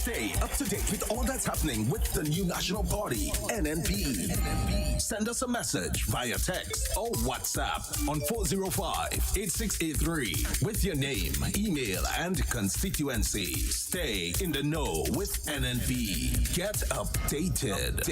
Stay up to date with all that's happening with the new national party, NNP. Send us a message via text or WhatsApp on 405-8683 with your name, email, and constituency. Stay in the know with NNP. Get updated.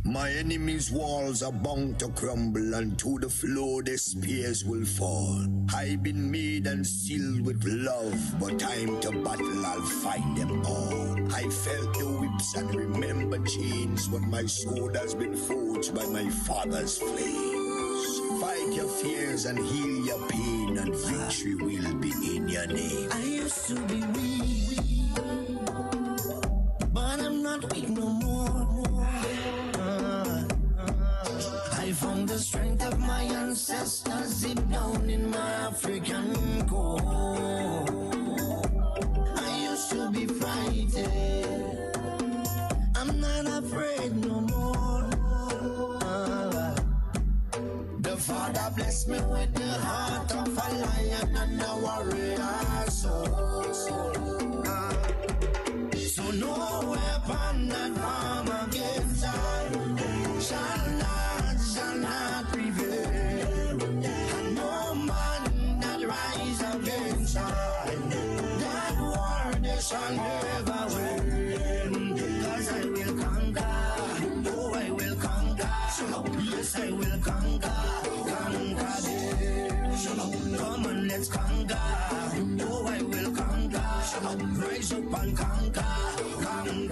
My enemies' walls are bound to crumble, and to the floor their spears will fall. I've been made and sealed with love, but time to battle, I'll find them all. I felt the whips and remember chains, but my sword has been forged by my father's flames. Fight your fears and heal your pain, and victory will be in your name. I used to be weak, but I'm not weak no more. I found the strength of my ancestors deep down in my African core. I used to be frightened, I'm not afraid no more. The Father blessed me with the heart of a lion and a warrior soul. So no weapon that form against I shall not prevail, and no man that rise against I, that war they shall never win. Cause I will conquer, oh I will conquer, yes I will conquer them. Come on, let's conquer, oh I will conquer, rise up and conquer them.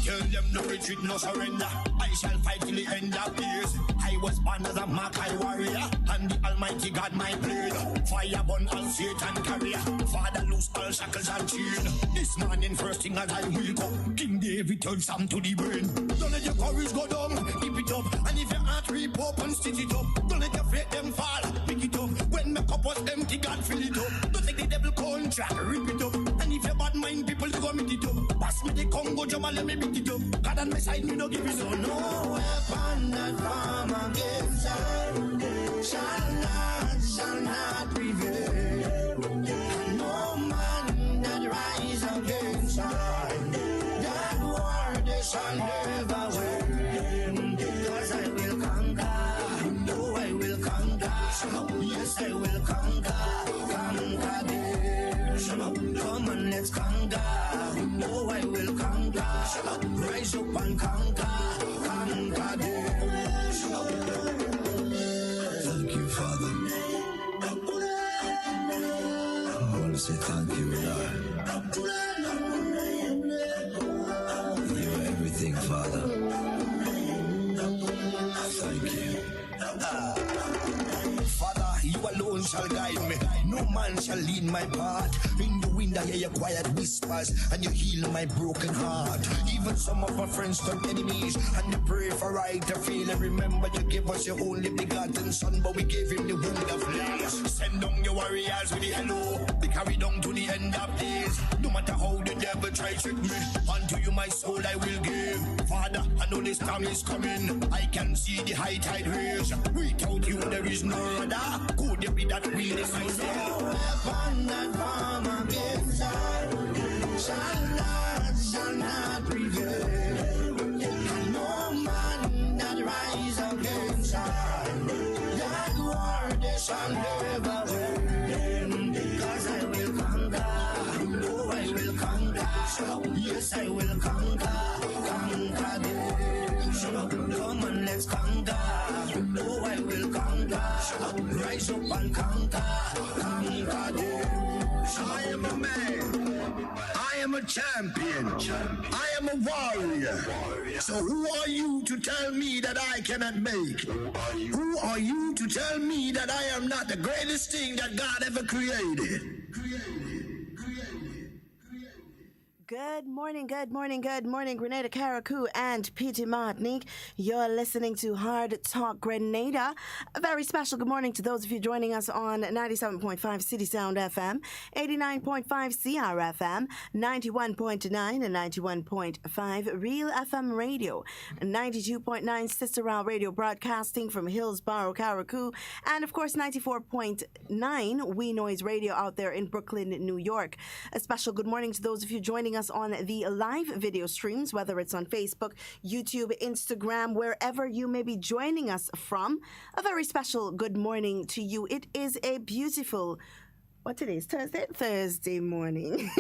Tell them no retreat, no surrender. I shall fight till the end of days. I was born as a Makai warrior, and the Almighty God my blade. Fire burn all Satan carrier. Father loose all shackles and chain. This morning first thing as I wake up, King David turns Sam to the brain. Don't let your courage go down, keep it up. And if your heart rip up and stitch it up, don't let your faith them fall, pick it up. When my cup was empty, God fill it up. Don't take the devil contract, rip it up. And if your bad mind people to go meet it up, pass me the Congo drum and let me beat it up. God on my side, me no give it up. So no weapon that form against I shall not prevail. And no man that rise against I, that war they shall never win. Cause I will conquer, oh I will conquer, yes I will conquer them. Come on, let's conquer, oh I will conquer, rise up and conquer them. Thank you, Father. I want to say thank you, Lord. You're everything, Father. Thank you. Father, you alone shall guide me. No man shall lead my path. In the wind I hear your quiet whispers, and you heal my broken heart. Even some of my friends turn enemies, and they pray for right to feel. And remember you gave us your only begotten son, but we gave him the wound of flesh. Send down your warriors with the hello, they carry down to the end of days. No matter how the devil try trick me, unto you my soul I will give. Father, I know this time is coming. I can see the high tide raise. Without you there is no other. Could it be that we decide? No weapon that form against I shall not prevail. And no man that rise against I, that war they shall never win. Cause I will conquer, oh I will conquer, yes I will conquer them. Come on, let's conquer, oh I will conquer, rise up and conquer them. I am a man. I am a champion. I am a warrior. So who are you to tell me that I cannot make? Who are you to tell me that I am not the greatest thing that God ever created? Good morning, Grenada, Carriacou, and Petit Martinique. You're listening to Hard Talk Grenada. A very special good morning to those of you joining us on 97.5 CitysoundFM, 89.5 CRFM, 91.9 and 91.5 RealFM Radio, 92.9 Sister Rail Radio broadcasting from Hillsborough, Carriacou, and of course 94.9 We Noise Radio out there in Brooklyn, New York. A special good morning to those of you joining us on the live video streams, whether it's on Facebook, YouTube, Instagram, wherever you may be joining us from. A very special good morning to you. It is a beautiful, what today is Thursday? Thursday morning.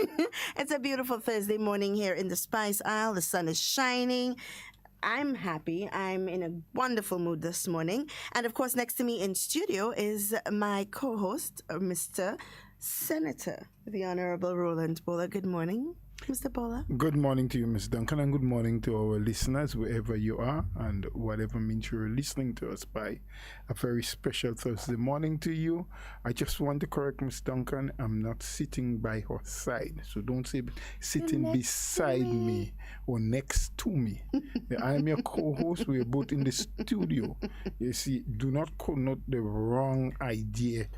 It's a beautiful Thursday morning here in the Spice Isle. The sun is shining. I'm happy. I'm in a wonderful mood this morning. And of course, next to me in studio is my co-host, Mr. Senator, the Honorable Roland Bola. Good morning, Mr. Bola. Good morning to you, Ms. Duncan, and good morning to our listeners, wherever you are, and whatever means you're listening to us by. A very special Thursday morning to you. I just want to correct Ms. Duncan. I'm not sitting by her side, so don't say sitting beside me or next to me. I am your co-host. We're both in the studio. You see, do not connote the wrong idea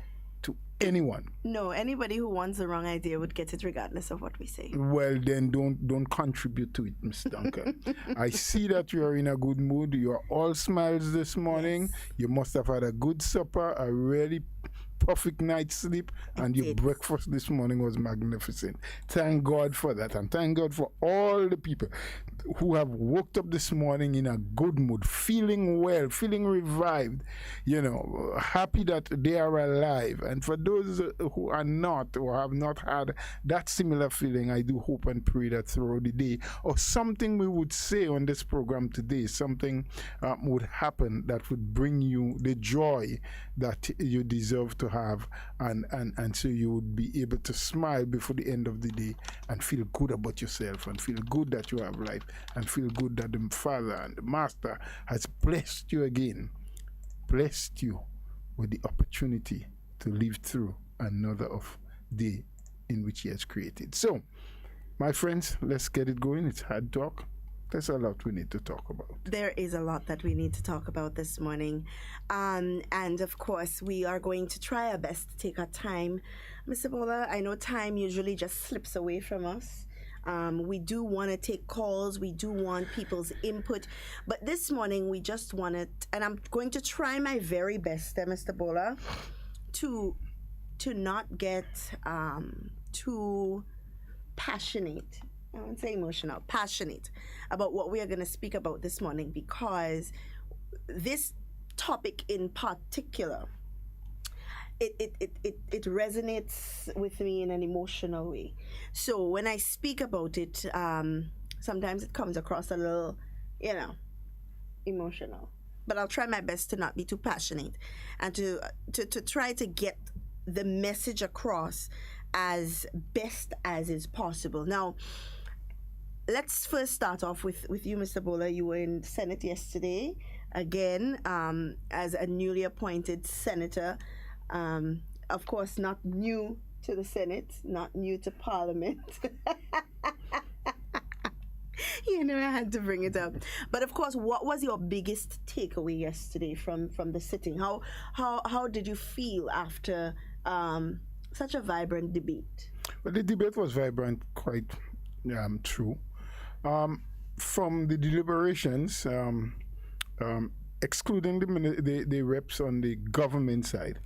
to anyone. No, anybody who wants the wrong idea would get it regardless of what we say. Well, then don't contribute to it, Miss Duncan. I see that you are in a good mood. You are all smiles this morning. Yes. You must have had a good supper, a really perfect night's sleep, and your breakfast this morning was magnificent. Thank God for that, and thank God for all the people who have woke up this morning in a good mood, feeling well, feeling revived, happy that they are alive. And for those who are not or have not had that similar feeling, I do hope and pray that throughout the day, or something we would say on this program today, something would happen that would bring you the joy that you deserve to have, and so you would be able to smile before the end of the day and feel good about yourself, and feel good that you have life, and feel good that the Father and the Master has blessed you again, blessed you with the opportunity to live through another of day in which He has created. So, my friends, let's get it going. It's Hard Talk. There's a lot we need to talk about. There is a lot that we need to talk about this morning. And of course, we are going to try our best to take our time. Mr. Bola, I know time usually just slips away from us. We do want to take calls. We do want people's input. But this morning, we just wanted, and I'm going to try my very best, Mr. Bola, to not get too passionate. I won't say emotional, passionate about what we are going to speak about this morning, because this topic in particular, it resonates with me in an emotional way. So when I speak about it, sometimes it comes across a little, emotional. But I'll try my best to not be too passionate, and to try to get the message across as best as is possible. Now, let's first start off with you, Mr. Bola. You were in Senate yesterday, again, as a newly appointed senator. Of course, not new to the Senate, not new to Parliament. I had to bring it up. But of course, what was your biggest takeaway yesterday from the sitting? How did you feel after such a vibrant debate? Well, the debate was vibrant, quite true. From the deliberations, excluding the reps on the government side,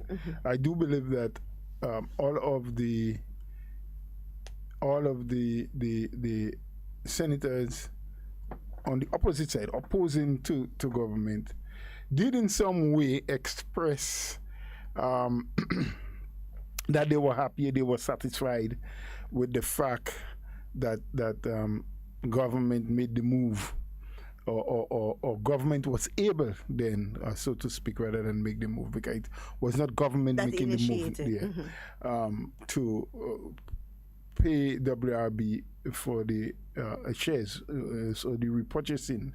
I do believe that all of the senators on the opposite side, opposing to government, did in some way express that they were happy, they were satisfied with the fact that government made the move, or government was able then, so to speak, rather than make the move, because it was not government that making the move to pay WRB for the shares, so the repurchasing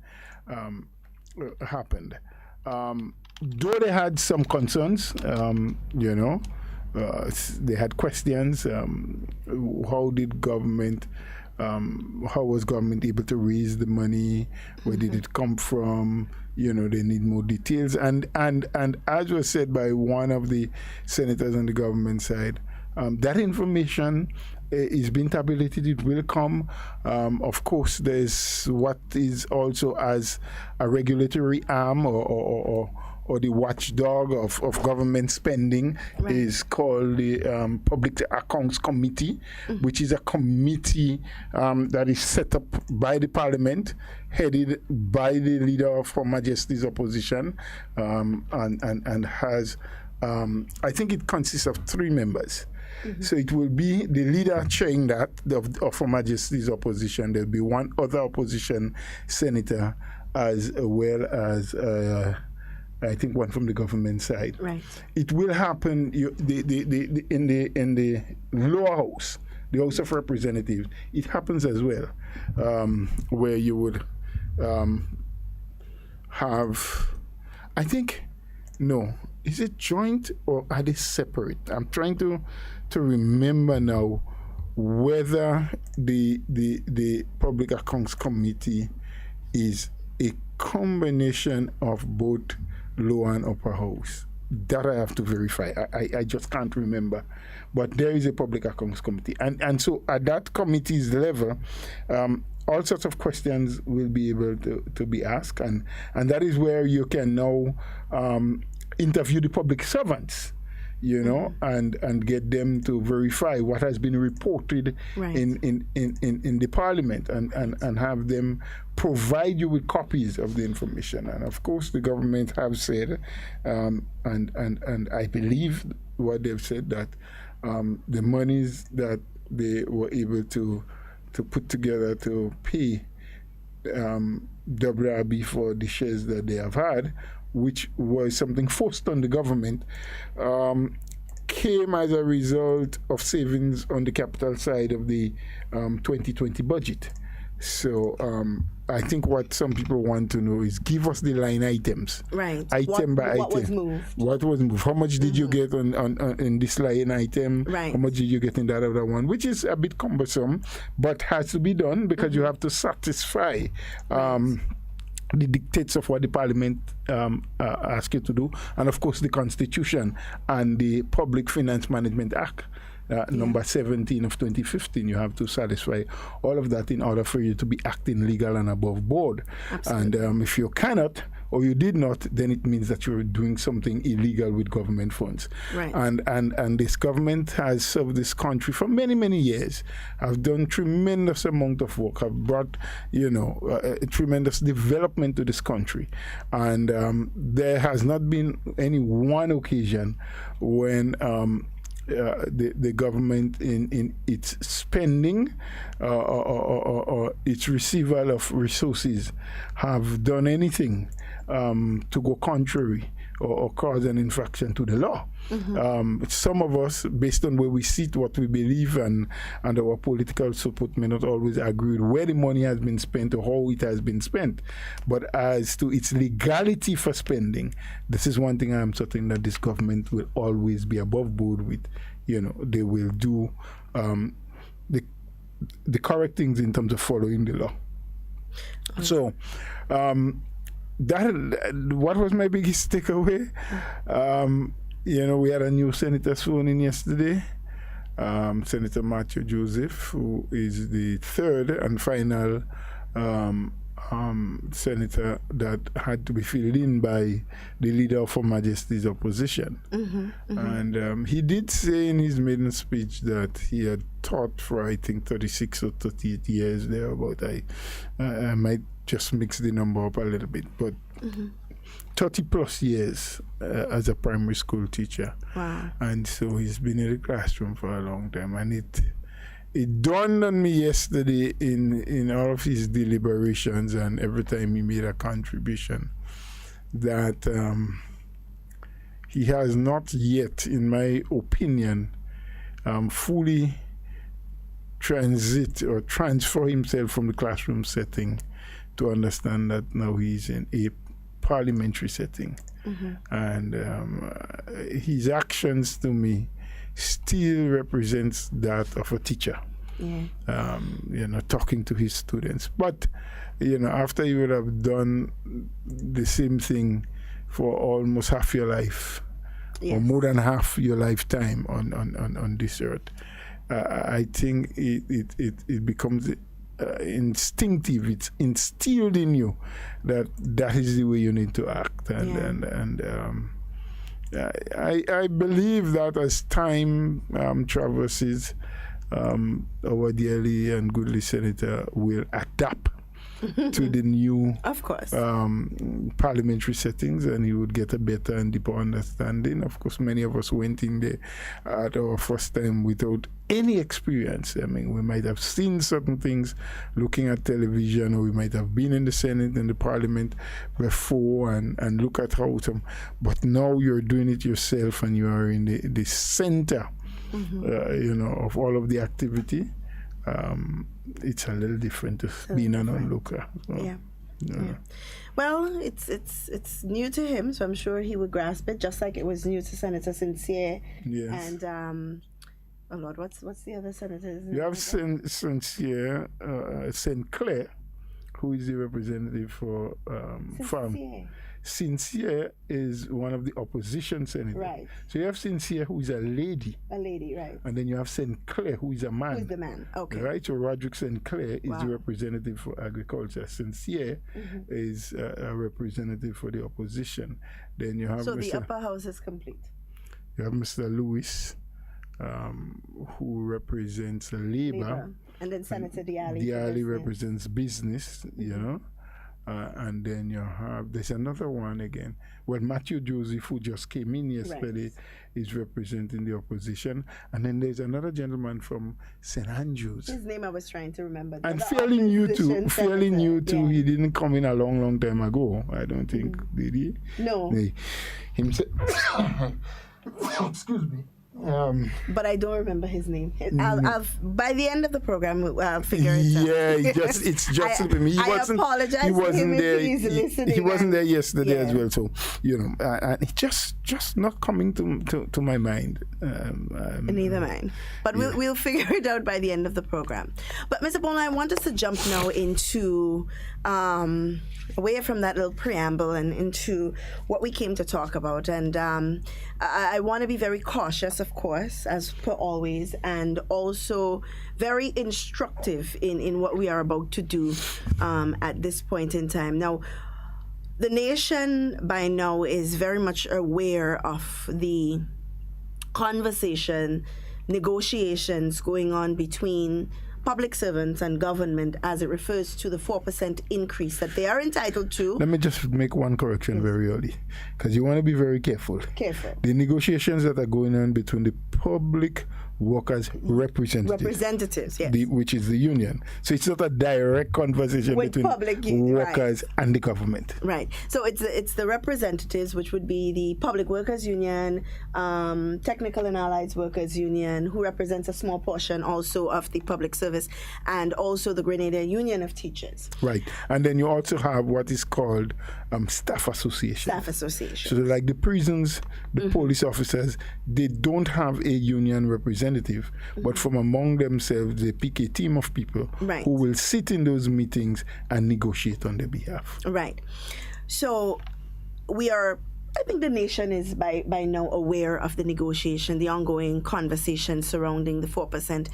happened. Though they had some concerns, they had questions. How did government how was government able to raise the money? Where did it come from? They need more details. And as was said by one of the senators on the government side, that information is being tabulated. It will come. Of course, there's what is also as a regulatory arm or the watchdog of government spending is called the Public Accounts Committee, which is a committee that is set up by the Parliament, headed by the leader of Her Majesty's opposition, and has, I think it consists of 3 members. So it will be the leader chairing that of Her Majesty's opposition. There will be one other opposition senator, as well as I think one from the government side. Right. It will happen in the lower house, the House of Representatives. It happens as well, where you would have, I think, no. Is it joint or are they separate? I'm trying to remember now whether the Public Accounts Committee is a combination of both lower and upper house. That I have to verify. I just can't remember. But there is a Public Accounts Committee. And so at that committee's level, all sorts of questions will be able to be asked. And that is where you can now interview the public servants, and get them to verify what has been reported in the Parliament and have them provide you with copies of the information. And of course, the government have said, and I believe what they've said, that the monies that they were able to put together to pay WIB for the shares that they have had, which was something forced on the government, came as a result of savings on the capital side of the 2020 budget. So I think what some people want to know is give us the line items. Right. Item by item. What was moved? What was moved? How much did you get on in this line item? Right. How much did you get in that other one? Which is a bit cumbersome, but has to be done because you have to satisfy the dictates of what the Parliament asks you to do, and of course the Constitution and the Public Finance Management Act. Number 17 of 2015, you have to satisfy all of that in order for you to be acting legal and above board. Absolutely. And if you cannot or you did not, then it means that you're doing something illegal with government funds. Right. And this government has served this country for many, many years, have done tremendous amount of work, have brought, a tremendous development to this country. And there has not been any one occasion when the government in its spending or its receival of resources have done anything to go contrary or cause an infraction to the law. Some of us, based on where we sit, what we believe, and our political support may not always agree with where the money has been spent or how it has been spent. But as to its legality for spending, this is one thing I am certain that this government will always be above board with. They will do the correct things in terms of following the law. So, what was my biggest takeaway? We had a new senator sworn in yesterday, Senator Matthew Joseph, who is the third and final senator that had to be filled in by the leader of Her Majesty's opposition. And he did say in his maiden speech that he had taught for, I think, 36 or 38 years thereabout. I might just mix the number up a little bit, but 30 plus years as a primary school teacher. Wow. And so he's been in the classroom for a long time. And it dawned on me yesterday in all of his deliberations and every time he made a contribution that he has not yet, in my opinion, fully transit or transfer himself from the classroom setting to understand that now he's in a parliamentary setting. And his actions to me still represents that of a teacher. talking to his students. But, after you would have done the same thing for almost half your life, or more than half your lifetime on this earth, I think it becomes instinctive. It's instilled in you that is the way you need to act, I believe that as time traverses, our dearly and goodly senator will adapt to the new, of course, parliamentary settings, and he would get a better and deeper understanding. Of course, many of us went in there at our first time without any experience. I mean, we might have seen certain things looking at television, or we might have been in the Senate and the Parliament before and look at how some, but now you're doing it yourself, and you are in the center, of all of the activity. It's a little different to being an onlooker. So, Well, it's new to him, so I'm sure he would grasp it, just like it was new to Senator Sincere. Yes. And oh Lord, what's the other senators? You have Sincere, St. Clair, who is the representative for Farm. Sincere is one of the opposition senators. Right. So you have Sincere, who is a lady. A lady, right. And then you have St. Clair, who is a man. Who's the man? Okay. Right? So Roderick St. Clair is the representative for agriculture. Sincere is a representative for the opposition. Then you have so the upper house is complete. You have Mr. Lewis, who represents Labour. And then Senator Diali. Diali represents business, and then you have, there's another one again. Well, Matthew Joseph, who just came in yesterday, is representing the opposition. And then there's another gentleman from St. Andrews. His name I was trying to remember. And fairly new too. He didn't come in a long time ago, I don't think, did he? No. Himself. Excuse me. But I don't remember his name. I'll by the end of the program, I'll figure it out. Yeah, it's just slipping me. I apologize. He wasn't there. He wasn't there yesterday as well. So and it's just not coming to my mind. Neither mine. But we'll figure it out by the end of the program. But Mr. Bola, I want us to jump now into away from that little preamble and into what we came to talk about. And I want to be very cautious, of course, as per always, and also very instructive in what we are about to do at this point in time. Now, the nation by now is very much aware of the conversation, negotiations going on between public servants and government as it refers to the 4% increase that they are entitled to. Let me just make one correction very early, because you want to be very careful. The negotiations that are going on between the public workers representatives, yes. Which is the union. So it's not a direct conversation between workers and the government. Right. So it's the representatives, which would be the Public Workers Union, Technical and Allied Workers Union, who represents a small portion also of the public service, and also the Grenada Union of Teachers. Right. And then you also have what is called staff association. So like the prisons, the police officers, they don't have a union representative, but from among themselves they pick a team of people who will sit in those meetings and negotiate on their behalf. Right. So I think the nation is by now aware of the negotiation, the ongoing conversation surrounding the 4%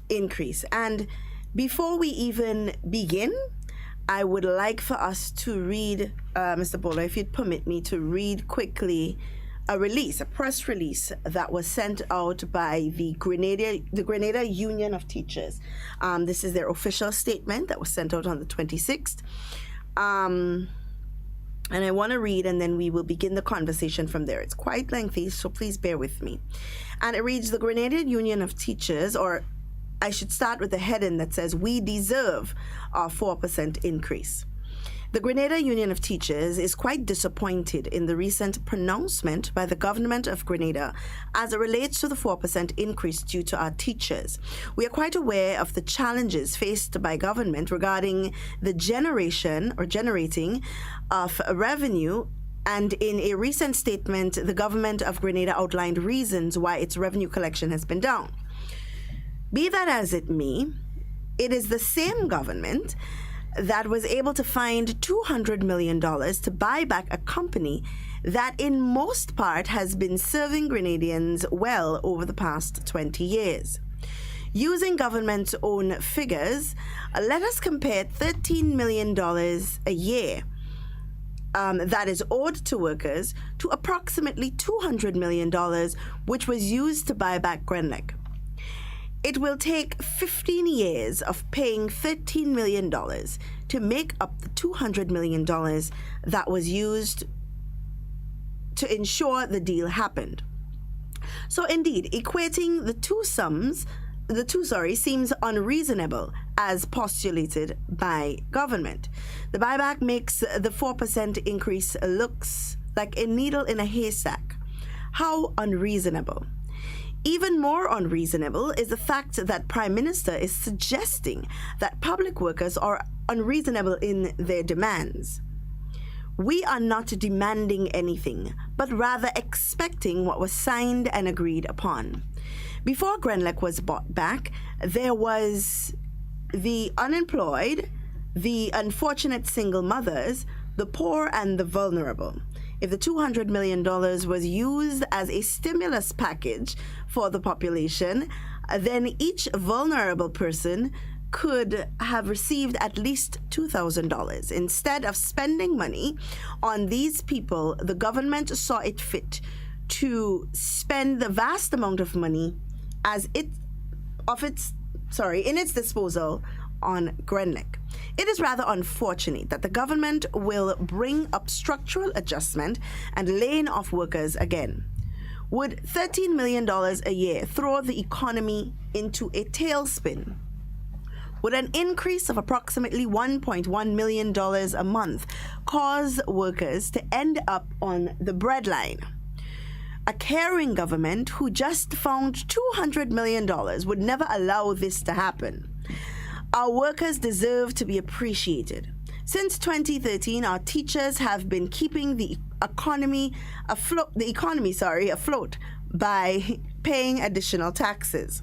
increase. And before we even begin, I would like for us to read, Mr. Bola, if you'd permit me to read quickly a press release that was sent out by the Grenada Union of Teachers. This is their official statement that was sent out on the 26th. And I want to read, and then we will begin the conversation from there. It's quite lengthy, so please bear with me. And it reads, the Grenada Union of Teachers, or I should start with the heading that says, we deserve our 4% increase. The Grenada Union of Teachers is quite disappointed in the recent pronouncement by the government of Grenada as it relates to the 4% increase due to our teachers. We are quite aware of the challenges faced by government regarding the generating of revenue, and in a recent statement, the government of Grenada outlined reasons why its revenue collection has been down. Be that as it may, it is the same government that was able to find $200 million to buy back a company that in most part has been serving Grenadians well over the past 20 years. Using government's own figures, let us compare $13 million a year that is owed to workers to approximately $200 million, which was used to buy back Grenlec. It will take 15 years of paying $13 million to make up the $200 million that was used to ensure the deal happened. So indeed, equating the two seems unreasonable as postulated by government. The buyback makes the 4% increase looks like a needle in a haystack. How unreasonable. Even more unreasonable is the fact that Prime Minister is suggesting that public workers are unreasonable in their demands. We are not demanding anything, but rather expecting what was signed and agreed upon. Before Grenlec was bought back, there was the unemployed, the unfortunate single mothers, the poor and the vulnerable. If the $200 million was used as a stimulus package for the population, then each vulnerable person could have received at least $2,000. Instead of spending money on these people, the government saw it fit to spend the vast amount of money in its disposal on Grenlec. It is rather unfortunate that the government will bring up structural adjustment and laying off workers again. Would $13 million a year throw the economy into a tailspin? Would an increase of approximately $1.1 million a month cause workers to end up on the breadline? A caring government who just found $200 million would never allow this to happen. Our workers deserve to be appreciated. Since 2013, our teachers have been keeping the economy afloat by paying additional taxes.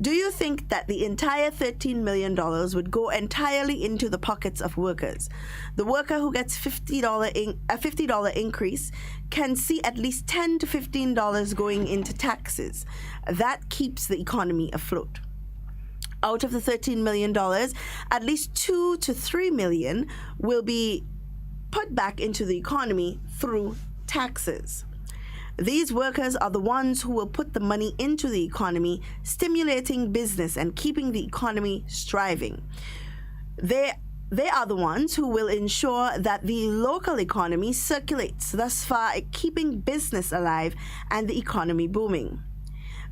Do you think that the entire $13 million would go entirely into the pockets of workers? The worker who gets a $50 increase can see at least $10 to $15 going into taxes. That keeps the economy afloat. Out of the $13 million, at least $2 to $3 million will be put back into the economy through taxes. These workers are the ones who will put the money into the economy, stimulating business and keeping the economy striving. They are the ones who will ensure that the local economy circulates, thus far keeping business alive and the economy booming.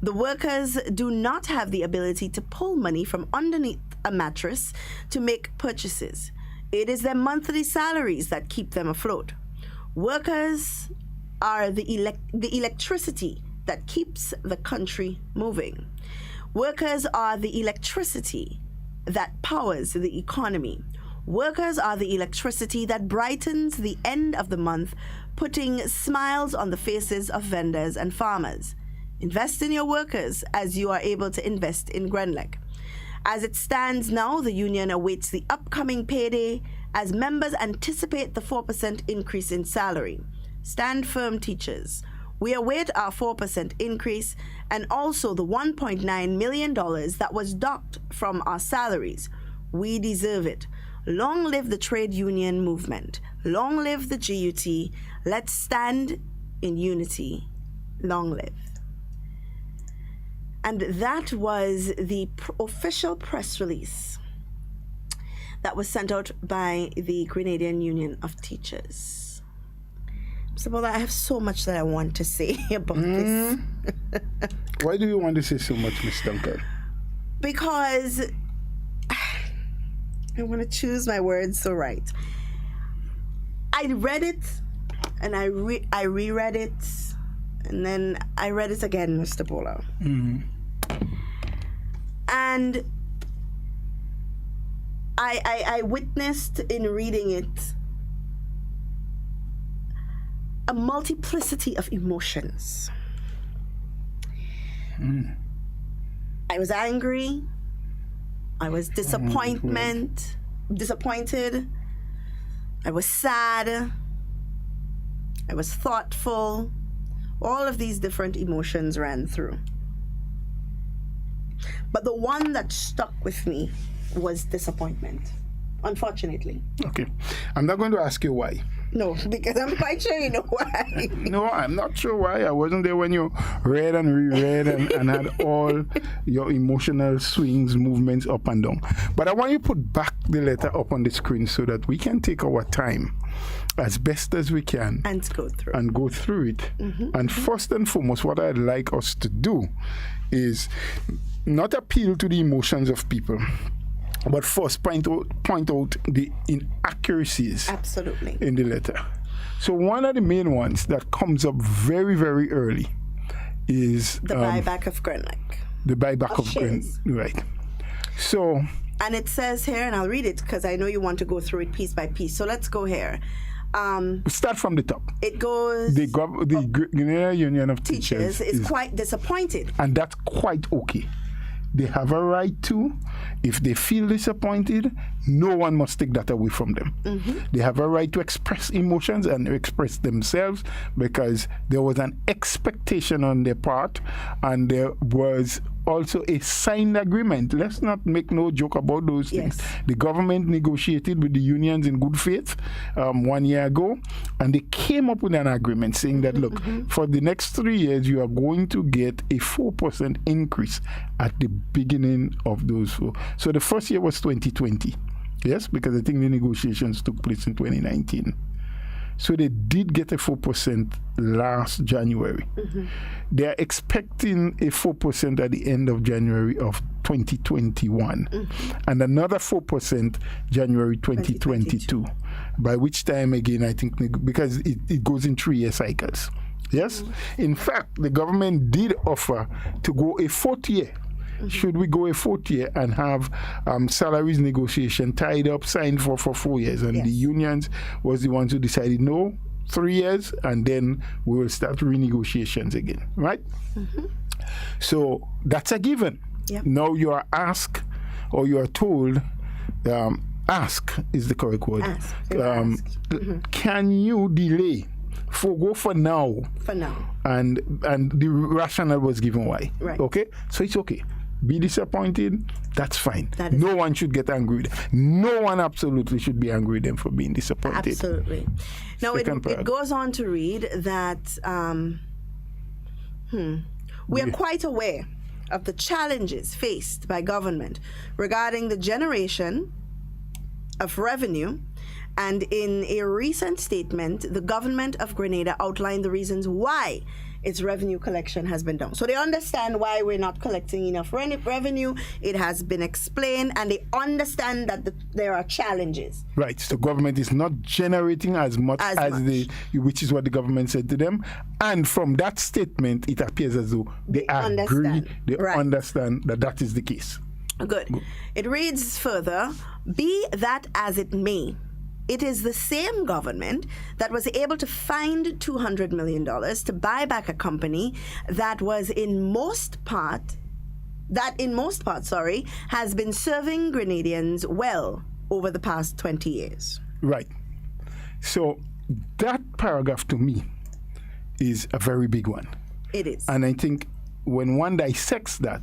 The workers do not have the ability to pull money from underneath a mattress to make purchases. It is their monthly salaries that keep them afloat. Workers are the electricity that keeps the country moving. Workers are the electricity that powers the economy. Workers are the electricity that brightens the end of the month, putting smiles on the faces of vendors and farmers. Invest in your workers as you are able to invest in Grenlec. As it stands now, the union awaits the upcoming payday as members anticipate the 4% increase in salary. Stand firm, teachers. We await our 4% increase and also the $1.9 million that was docked from our salaries. We deserve it. Long live the trade union movement. Long live the GUT. Let's stand in unity. Long live. And that was the official press release that was sent out by the Grenadian Union of Teachers. Mr. Bola, I have so much that I want to say about this. Why do you want to say so much, Ms. Duncan? Because I want to choose my words so right. I read it and I reread it and then I read it again, Mr. Bola. And I witnessed in reading it a multiplicity of emotions. I was angry. I was disappointed. I was sad. I was thoughtful. All of these different emotions ran through. But the one that stuck with me was disappointment, unfortunately. Okay. I'm not going to ask you why. No, because I'm quite sure you know why. No, I'm not sure why. I wasn't there when you read and reread and had all your emotional swings, movements up and down. But I want you to put back the letter up on the screen so that we can take our time as best as we can and go through it. And first and foremost, what I'd like us to do is not appeal to the emotions of people, but first point out the inaccuracies absolutely in the letter. So one of the main ones that comes up very, very early is the buyback of Grenada. The buyback of Grenada, right. So, and it says here, and I'll read it because I know you want to go through it piece by piece. So let's go here. Start from the top. It goes... The Grenada Union of Teachers is quite disappointed. And that's quite okay. They have a right to. If they feel disappointed, no one must take that away from them. They have a right to express emotions and express themselves because there was an expectation on their part and there was also a signed agreement. Let's not make no joke about those things. The government negotiated with the unions in good faith 1 year ago, and they came up with an agreement saying that, look, for the next 3 years, you are going to get a 4% increase at the beginning of those 4. So the first year was 2020, yes, because I think the negotiations took place in 2019. So they did get a 4% last January. They're expecting a 4% at the end of January of 2021 and another 4% January 2022. By which time, again, I think, because it goes in 3-year cycles. Yes? In fact, the government did offer to go a 4th year. Should we go a 4th year and have salaries negotiation tied up, signed for 4 years? And the unions was the ones who decided no, 3 years, and then we will start renegotiations again, right? So that's a given. Now you are asked, or you are told, ask is the correct word. Can you delay? Forgo for now. For now. And the rationale was given why. Right. Okay? So it's okay. Be disappointed, that's fine. No one should get angry with them. No one absolutely should be angry with them for being disappointed. Absolutely. Now, it goes on to read that we are quite aware of the challenges faced by government regarding the generation of revenue, and in a recent statement, the government of Grenada outlined the reasons why its revenue collection has been down. So they understand why we're not collecting enough revenue. It has been explained, and they understand that there are challenges. Right. So government is not generating as much as which is what the government said to them. And from that statement, it appears as though they agree, they understand that that is the case. Good. It reads further, be that as it may, it is the same government that was able to find $200 million to buy back a company that in most part, has been serving Grenadians well over the past 20 years. Right. So that paragraph to me is a very big one. It is. And I think when one dissects that,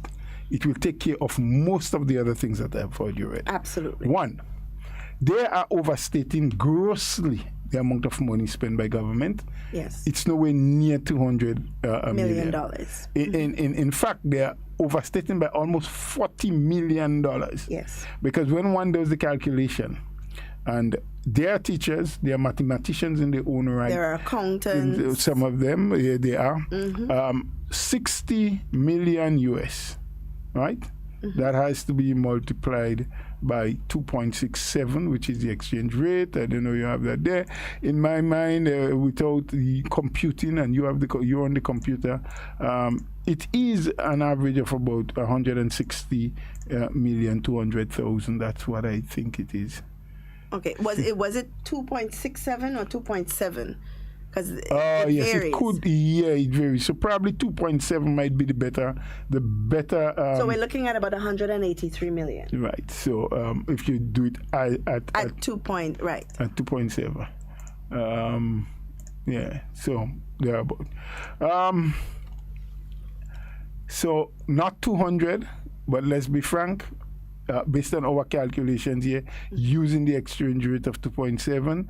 it will take care of most of the other things that I've heard you read. Absolutely. One, they are overstating grossly the amount of money spent by government. Yes. It's nowhere near $200 million. In fact, they are overstating by almost $40 million. Yes. Because when one does the calculation, and they are teachers, they are mathematicians in their own right. There are accountants. Some of them, they are. 60 million US, right? That has to be multiplied by 2.67, which is the exchange rate. I don't know you have that there. In my mind, without the computing, and you're on the computer, it is an average of about 160,200,000. That's what I think it is. Okay, was it 2.67 or 2.7? Because yes, varies. it could. Yeah, it varies. So probably 2.7 might be the better. So we're looking at about 183 million. Right. So if you do it at 2 point, right. At 2.7. Yeah. So there about. So not 200, but let's be frank. Based on our calculations here, using the exchange rate of 2.7,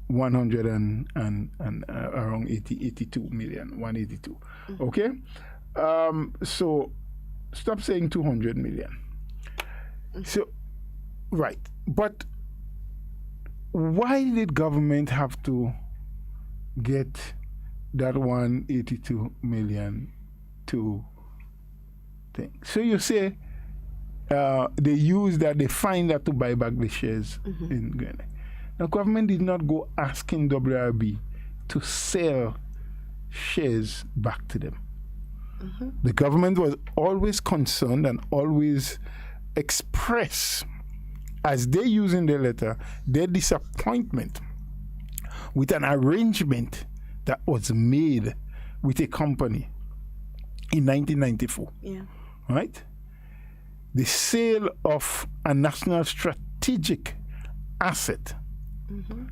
100 and around 82 million, 182. Okay? So stop saying 200 million. So, right. But why did government have to get that 182 million to thing? So you say they use that, they find that to buy back the shares in Grenada. The government did not go asking WIB to sell shares back to them. The government was always concerned and always express, as they use in their letter, their disappointment with an arrangement that was made with a company in 1994. Yeah. Right? The sale of a national strategic asset.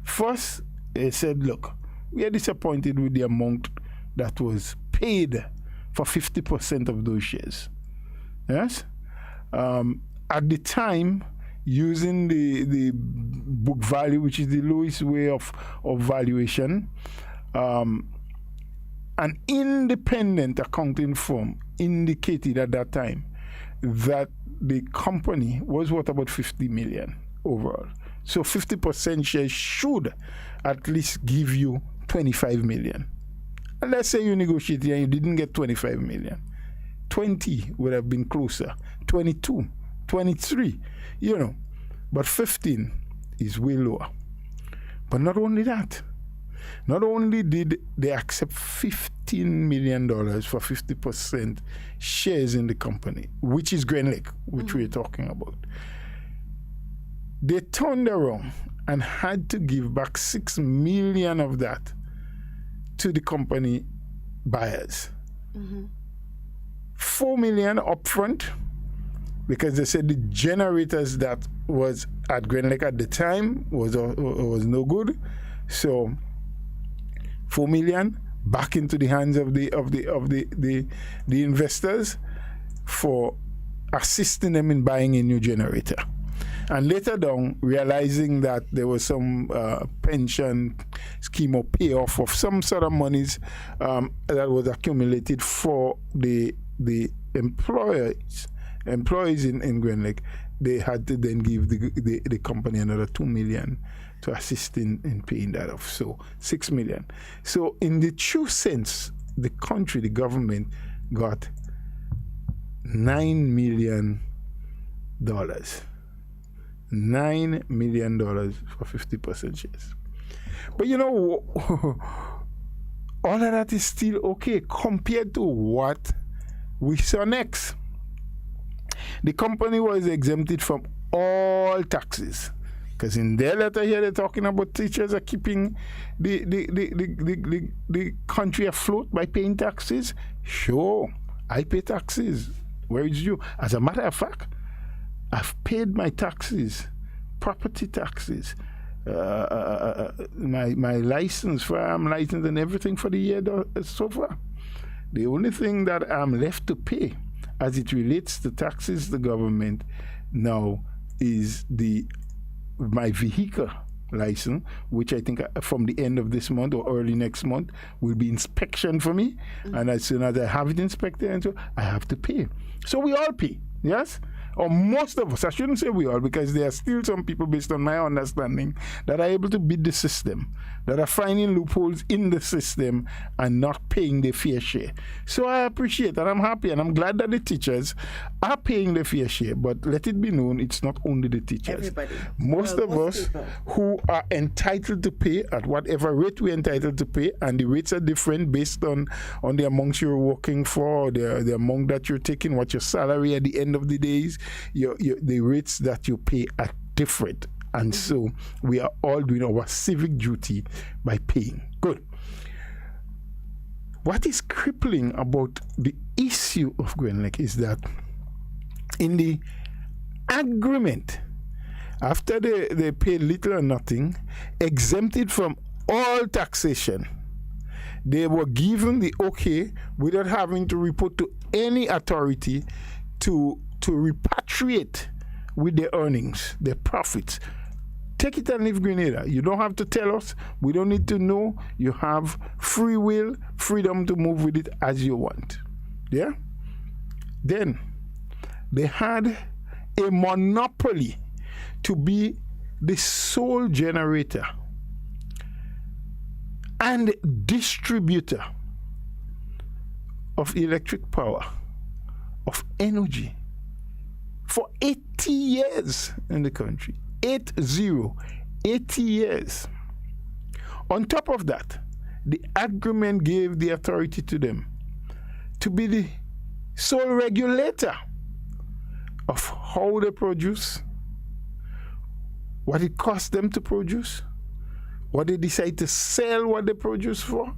First, they said, look, we are disappointed with the amount that was paid for 50% of those shares. Yes? At the time, using the book value, which is the lowest way of valuation, an independent accounting firm indicated at that time that the company was worth about 50 million overall. So 50% shares should at least give you 25 million. And let's say you negotiated and you didn't get 25 million. 20 would have been closer. 22, 23, you know. But 15 is way lower. But not only that. Not only did they accept $15 million for 50% shares in the company, which is Green Lake, which we're talking about. They turned around and had to give back $6 million of that to the company buyers. $4 million upfront, because they said the generators that was at Green Lake at the time was no good. So $4 million back into the hands of the investors for assisting them in buying a new generator. And later down, realizing that there was some pension scheme or payoff of some sort of monies that was accumulated for the employees in Green Lake, they had to then give the company another $2 million to assist in paying that off. So $6 million. So in the true sense, the government got $9 million. $9 million for 50% shares. But you know, all of that is still okay compared to what we saw next. The company was exempted from all taxes. Because in their letter here, they're talking about teachers are keeping the country afloat by paying taxes. Sure, I pay taxes. Where is you? As a matter of fact, I've paid my taxes, property taxes, my license, firearm license, and everything for the year so far. The only thing that I'm left to pay as it relates to taxes to the government now is my vehicle license, which I think from the end of this month or early next month will be inspection for me. And as soon as I have it inspected, I have to pay. So we all pay, yes? Or most of us, I shouldn't say we all, because there are still some people, based on my understanding, that are able to beat the system, that are finding loopholes in the system and not paying their fair share. So I appreciate and I'm happy and I'm glad that the teachers are paying their fair share. But let it be known, it's not only the teachers. Everybody. Most of us people who are entitled to pay at whatever rate we're entitled to pay, and the rates are different based on the amounts you're working for, the amount that you're taking, what your salary at the end of the days. The rates that you pay are different, and so we are all doing our civic duty by paying. what is crippling about the issue of Grenlec is that in the agreement, after they paid little or nothing, exempted from all taxation, they were given the okay without having to report to any authority to repatriate with their earnings, their profits. Take it and leave Grenada. You don't have to tell us. We don't need to know. You have free will, freedom to move with it as you want. Yeah? Then they had a monopoly to be the sole generator and distributor of electric power, of energy, for 80 years in the country. 80 years. On top of that, the agreement gave the authority to them to be the sole regulator of how they produce, what it costs them to produce, what they decide to sell what they produce for,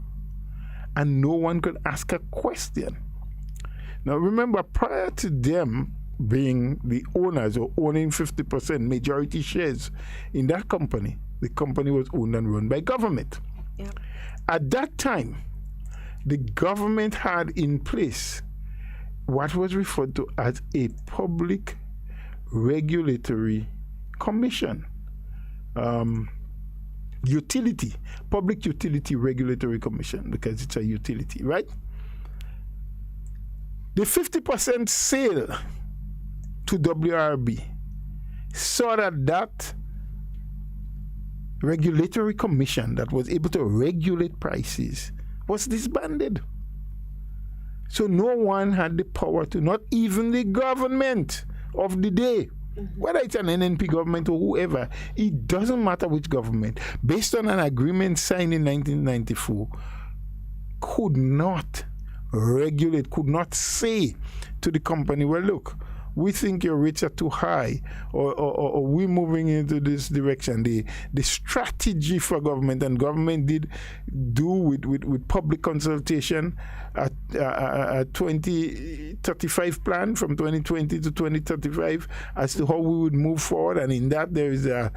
and no one could ask a question. Now remember, prior to them being the owners or owning 50% majority shares in that company, the company was owned and run by government. Yep. At that time, the government had in place what was referred to as a public regulatory commission. Public Utility Regulatory Commission, because it's a utility, right? The 50% sale to WRB saw that regulatory commission that was able to regulate prices was disbanded. So no one had the power to, not even the government of the day, whether it's an NNP government or whoever, it doesn't matter which government, based on an agreement signed in 1994, could not regulate, could not say to the company, well, look, we think your rates are too high, or we're moving into this direction. The strategy for government, and government did do with public consultation a 2035 plan from 2020 to 2035 as to how we would move forward. And in that, there is a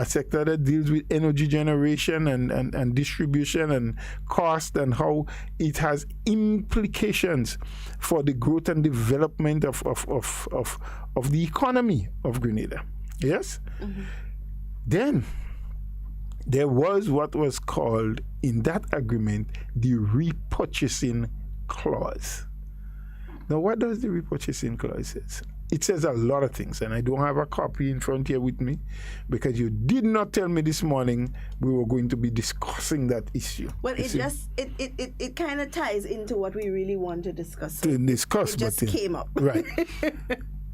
sector that deals with energy generation and distribution and cost, and how it has implications for the growth and development of the economy of Grenada. Yes? Mm-hmm. Then there was what was called in that agreement the repurchasing clause. Now, what does the repurchasing clause say? It says a lot of things, and I don't have a copy in front here with me because you did not tell me this morning we were going to be discussing that issue. Well, it kind of ties into what we really want to discuss. To discuss, it just came up. Right.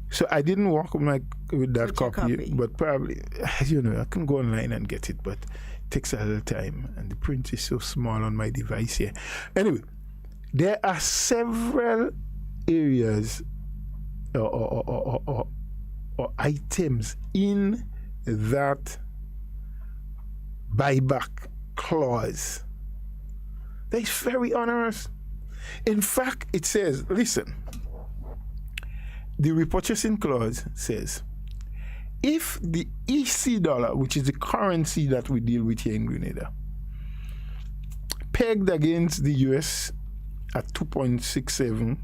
So I didn't work with that copy, but probably, I can go online and get it, but it takes a little time, and the print is so small on my device here. Anyway, there are several areas or items in that buyback clause that is very onerous. In fact, it says, listen, the repurchasing clause says, if the EC dollar, which is the currency that we deal with here in Grenada, pegged against the US at 2.67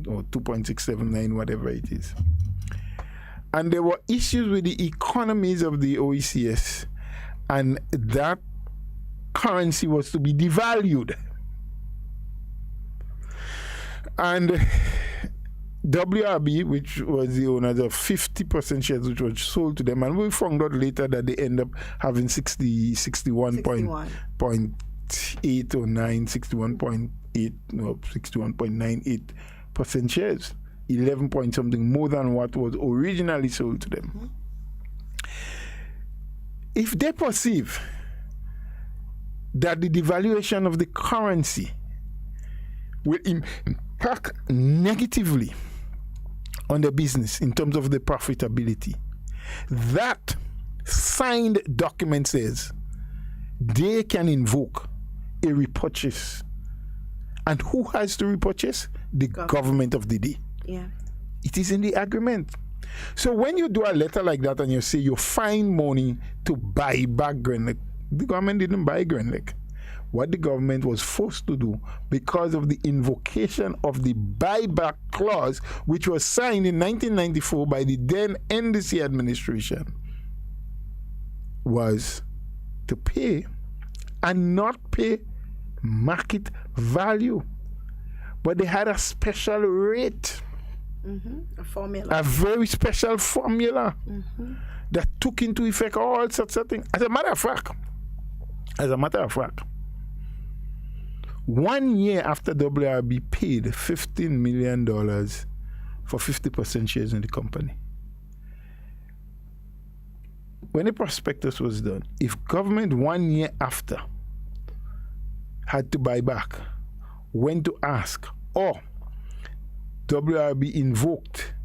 or 2.679, whatever it is, and there were issues with the economies of the OECS, and that currency was to be devalued, and WRB, which was the owners of 50% shares, which was sold to them, and we found out later that they end up having 61.8 or 9, 61.8, no, 61.98% shares, 11 point something more than what was originally sold to them. Mm-hmm. If they perceive that the devaluation of the currency will impact negatively on the business in terms of the profitability, that signed document says they can invoke a repurchase And who has to repurchase? The government of the day. Yeah. It is in the agreement. So when you do a letter like that and you say you find money to buy back Grenada, the government didn't buy Grenada. What the government was forced to do, because of the invocation of the buyback clause, which was signed in 1994 by the then NDC administration, was to pay and not pay market value. But they had a special rate. A formula. A very special formula that took into effect all sorts of things. As a matter of fact, 1 year after WRB paid $15 million for 50% shares in the company, when the prospectus was done, if government 1 year after had to buy back, went to ask, or WRB invoked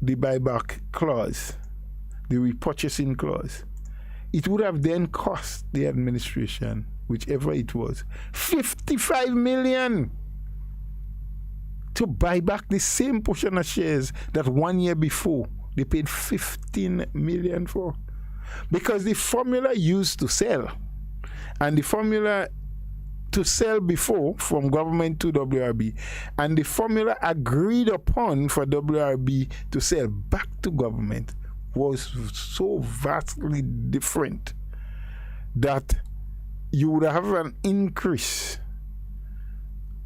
the buyback clause, the repurchasing clause, it would have then cost the administration, whichever it was, $55 million to buy back the same portion of shares that 1 year before they paid $15 million for. Because the formula used to sell, and the formula to sell before from government to WRB, and the formula agreed upon for WRB to sell back to government was so vastly different that you would have an increase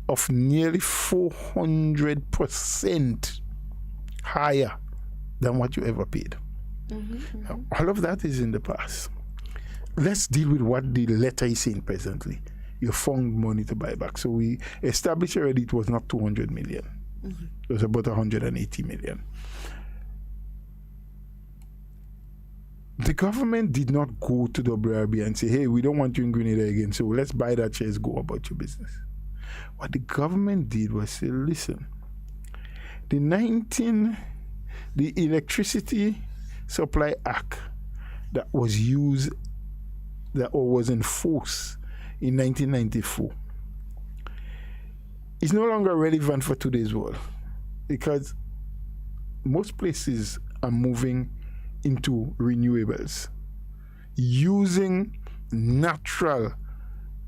of nearly 400% higher than what you ever paid. Now, all of that is in the past. Let's deal with what the letter is saying presently. You found money to buy back. So we established already it was not 200 million. It was about 180 million. The government did not go to WRB and say, hey, we don't want you in Grenada again, so let's buy that shares, go about your business. What the government did was say, listen, the Electricity Supply Act that was used, or was enforced in 1994 is no longer relevant for today's world, because most places are moving into renewables, using natural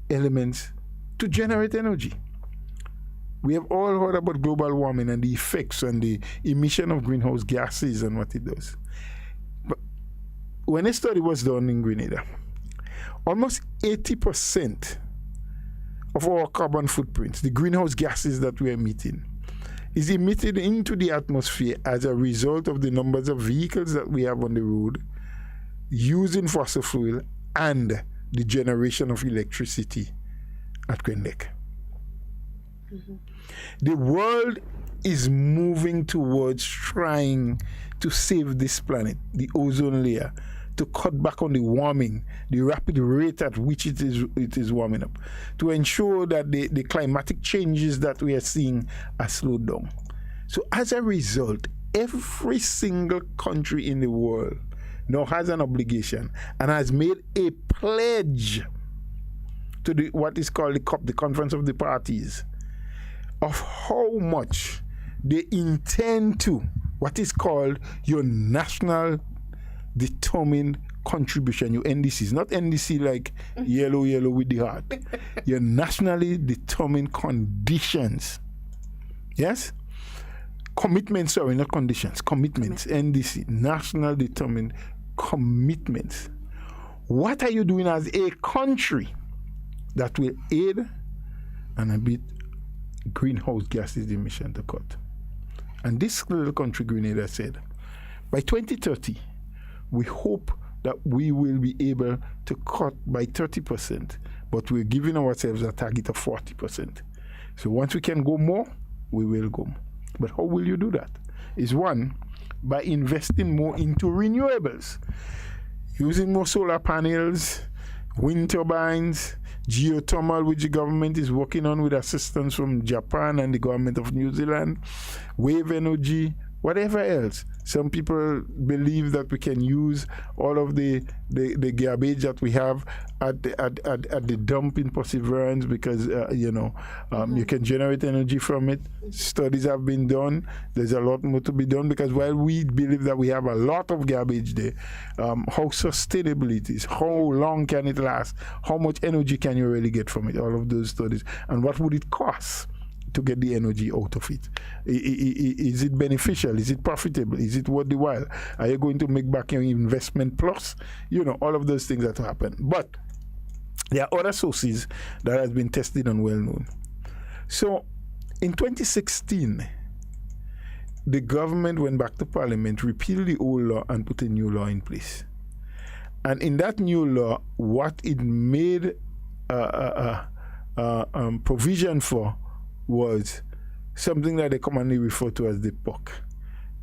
elements to generate energy. We have all heard about global warming and the effects and the emission of greenhouse gases and what it does. But when a study was done in Grenada, almost 80% of our carbon footprints, the greenhouse gases that we are emitting, is emitted into the atmosphere as a result of the numbers of vehicles that we have on the road, using fossil fuel, and the generation of electricity at Grenada. The world is moving towards trying to save this planet, the ozone layer, to cut back on the warming, the rapid rate at which it is warming up, to ensure that the climatic changes that we are seeing are slowed down. So as a result, every single country in the world now has an obligation and has made a pledge to what is called the COP, the Conference of the Parties, of how much they intend to, what is called your national determined contribution, your NDCs, not NDC like yellow with the heart, your nationally determined conditions. Yes? Commitments, sorry, not conditions, commitments, NDC, national determined commitments. What are you doing as a country that will aid and abate greenhouse gases emission to cut? And this little country, Grenada, said, by 2030, we hope that we will be able to cut by 30%, but we're giving ourselves a target of 40%. So once we can go more, we will go more. But how will you do that? Is one, by investing more into renewables, using more solar panels, wind turbines, geothermal, which the government is working on with assistance from Japan and the government of New Zealand, wave energy, whatever else. Some people believe that we can use all of the garbage that we have at the dump in Perseverance because, you can generate energy from it. Studies have been done. There's a lot more to be done because while we believe that we have a lot of garbage there, how sustainable it is, how long can it last, how much energy can you really get from it, all of those studies, and what would it cost to get the energy out of it? Is it beneficial? Is it profitable? Is it worth the while? Are you going to make back your investment plus? All of those things that happen. But there are other sources that has been tested and well known. So in 2016, the government went back to Parliament, repealed the old law and put a new law in place. And in that new law, what it made provision for was something that they commonly refer to as the PUC,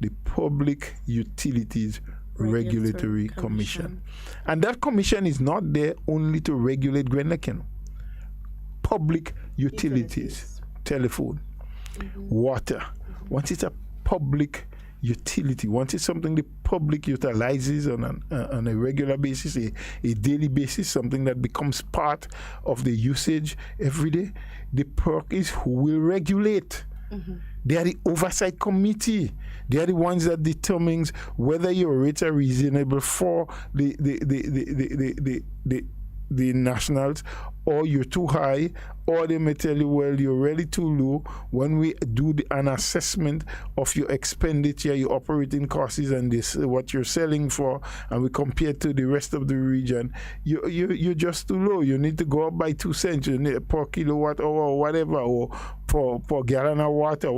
the Public Utilities Regulatory Commission. And that commission is not there only to regulate Grenada. Public utilities, telephone, water. Once it's a public utility, once it's something the public utilizes on a regular basis, a daily basis, something that becomes part of the usage every day, the PUC is who will regulate. They are the oversight committee. They are the ones that determines whether your rates are reasonable for the nationals, or you're too high, or they may tell you, well, you're really too low. When we do an assessment of your expenditure, your operating costs, and this what you're selling for, and we compare to the rest of the region, you're just too low. You need to go up by 2 cents. You need per kilowatt or whatever, or per gallon of water,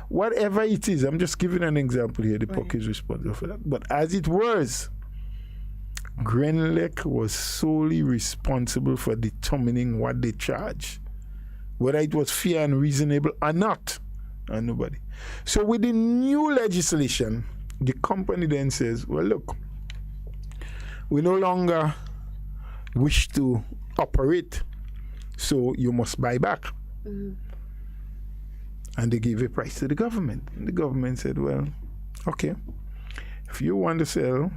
whatever it is. I'm just giving an example here. The PUC is responsible for that. But as it was, Grenada was solely responsible for determining what they charge, whether it was fair and reasonable or not, and nobody. So with the new legislation, the company then says, well, look, we no longer wish to operate, so you must buy back. And they gave a price to the government. And the government said, well, okay, if you want to sell,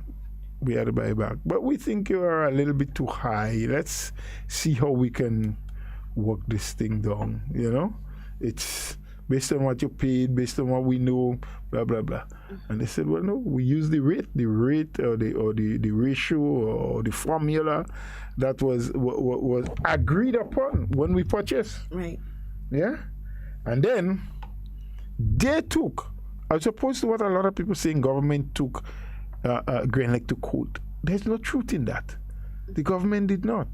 we had to buy back. But we think you are a little bit too high. Let's see how we can work this thing down, It's based on what you paid, based on what we know, blah, blah, blah. And they said, well, no, we use the rate or the ratio or the formula that was agreed upon when we purchased. Right. Yeah? And then they took, as opposed to what a lot of people saying, government took Grenada to court. There's no truth in that. The government did not.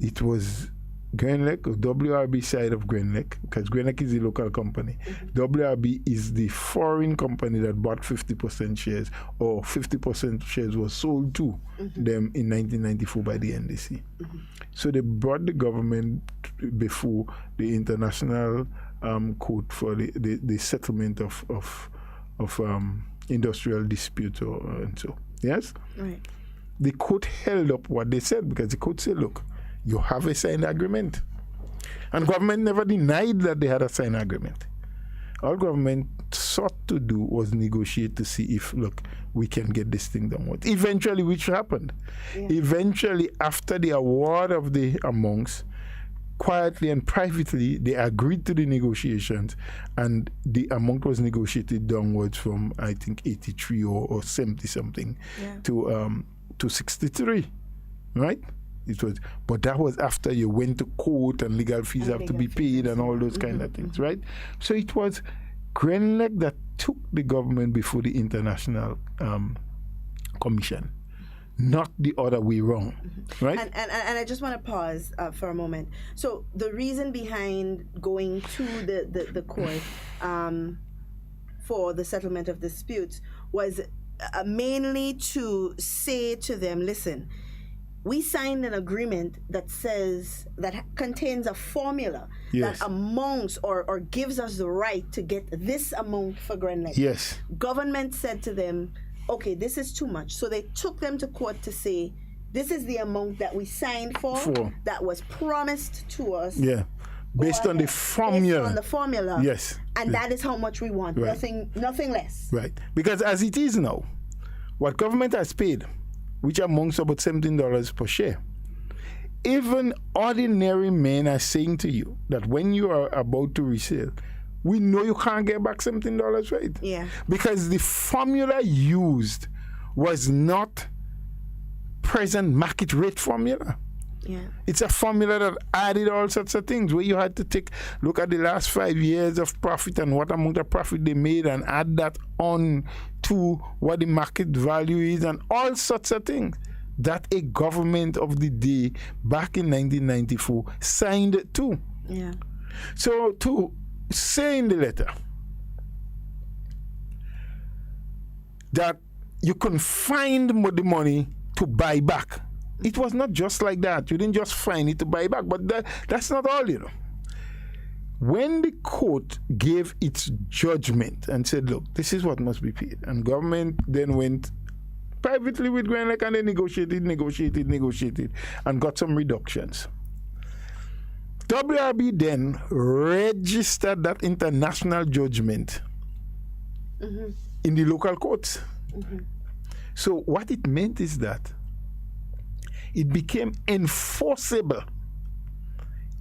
It was Grenada, or WRB side of Grenada, because Grenada is the local company. WRB is the foreign company that bought 50% shares, or 50% shares was sold to them in 1994 by the NDC. So they brought the government before the international court for the settlement of industrial dispute and so. Yes? Right. The court held up what they said, because the court said, look, you have a signed agreement. And government never denied that they had a signed agreement. All government sought to do was negotiate to see if, look, we can get this thing done. Eventually, which happened. Yeah. Eventually, after the award of the amounts, quietly and privately, they agreed to the negotiations, and the amount was negotiated downwards from, I think, 83 or 70 something to 63, right? It was, but that was after you went to court and legal fees have to be paid and all those kind of things, right? So it was Grenada that took the government before the international commission, not the other way around, right? And I just want to pause for a moment. So the reason behind going to the court for the settlement of disputes was mainly to say to them, listen, we signed an agreement that says, that contains a formula that amounts or gives us the right to get this amount for Grenada. Yes. Government said to them, okay, this is too much. So they took them to court to say, this is the amount that we signed for. That was promised to us. Yeah. based on the formula. Based on the formula. Yes. And that is how much we want. Right. Nothing less. Right. Because as it is now, what government has paid, which amounts to about $17 per share, even ordinary men are saying to you that when you are about to resell, we know you can't get back $17, right? Yeah. Because the formula used was not present market rate formula. Yeah. It's a formula that added all sorts of things where you had to look at the last 5 years of profit and what amount of profit they made and add that on to what the market value is and all sorts of things that a government of the day back in 1994 signed to. Yeah. So to say in the letter that you can find the money to buy back, it was not just like that. You didn't just find it to buy back, but that's not all, When the court gave its judgment and said, look, this is what must be paid, and government then went privately with Grenada and they negotiated, and got some reductions. WRB then registered that international judgment in the local courts. So what it meant is that it became enforceable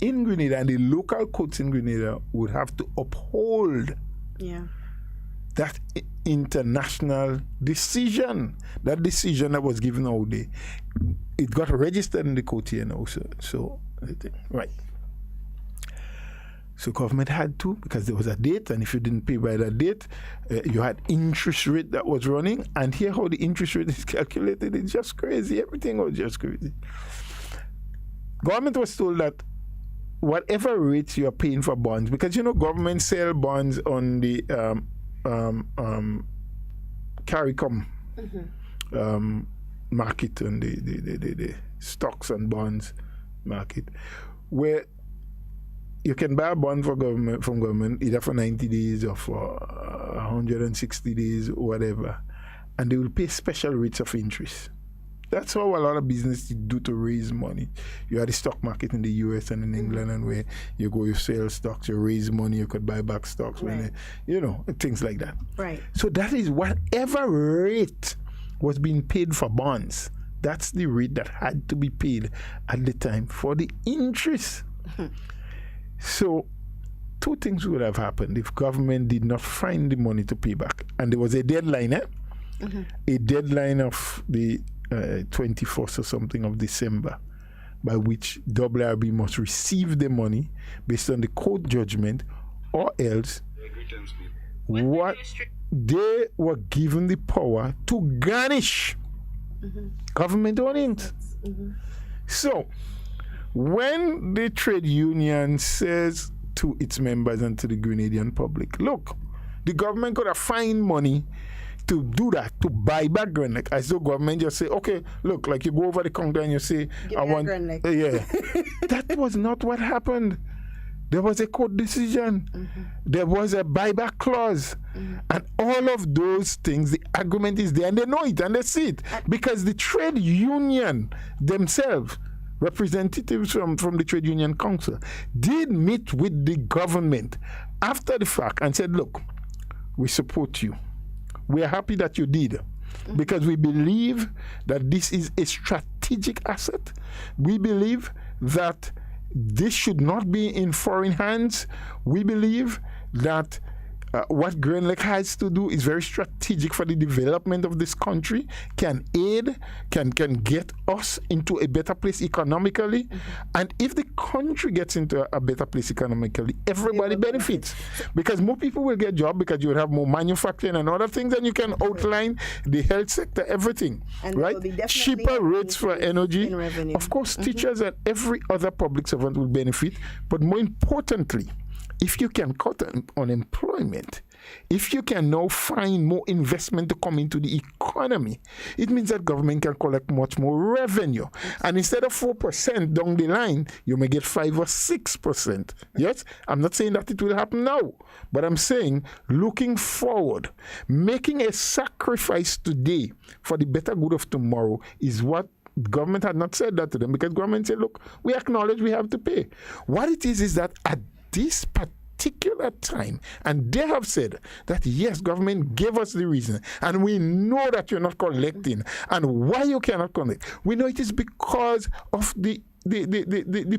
in Grenada, and the local courts in Grenada would have to uphold that international decision. That decision that was given out there, it got registered in the court here now. So right. So government had to, because there was a date, and if you didn't pay by that date, you had interest rate that was running, and here how the interest rate is calculated, it's just crazy. Everything was just crazy. Government was told that whatever rates you are paying for bonds, because government sell bonds on the Carriacou market, and the stocks and bonds market, where you can buy a bond from government either for 90 days or for 160 days or whatever, and they will pay special rates of interest. That's how a lot of businesses do to raise money. You have the stock market in the US and in England, and where you go, you sell stocks, you raise money, you could buy back stocks, when things like that. Right. So that is whatever rate was being paid for bonds, that's the rate that had to be paid at the time for the interest. So two things would have happened if government did not find the money to pay back. And there was a deadline, a deadline of the 21st or something of December, by which WRB must receive the money based on the court judgment, or else what they were given the power to garnish government earnings. So when the trade union says to its members and to the Grenadian public, look, the government could have found money to do that, to buy back Grenada. As though government just say, okay, look, like you go over the counter and you say, I want, that was not what happened. There was a court decision. There was a buyback clause. And all of those things, the agreement is there, and they know it and they see it. Because the trade union themselves, representatives from the Trade Union Council, did meet with the government after the fact and said, look, we support you. We are happy that you did, because we believe that this is a strategic asset. We believe that this should not be in foreign hands. We believe that what Grenada has to do is very strategic for the development of this country, can aid, can get us into a better place economically. And if the country gets into a better place economically, everybody benefits. Because more people will get jobs, because you will have more manufacturing and other things, and you can outline the health sector, everything, and right? Cheaper rates for energy. Of course, teachers and every other public servant will benefit. But more importantly, if you can cut unemployment, if you can now find more investment to come into the economy, it means that government can collect much more revenue. And instead of 4% down the line, you may get 5 or 6%. Yes, I'm not saying that it will happen now, but I'm saying looking forward, making a sacrifice today for the better good of tomorrow is what government had not said that to them because government said, look, we acknowledge we have to pay. What it is that at this particular time, and they have said that, yes, government gave us the reason, and we know that you're not collecting, and why you cannot collect. We know it is because of the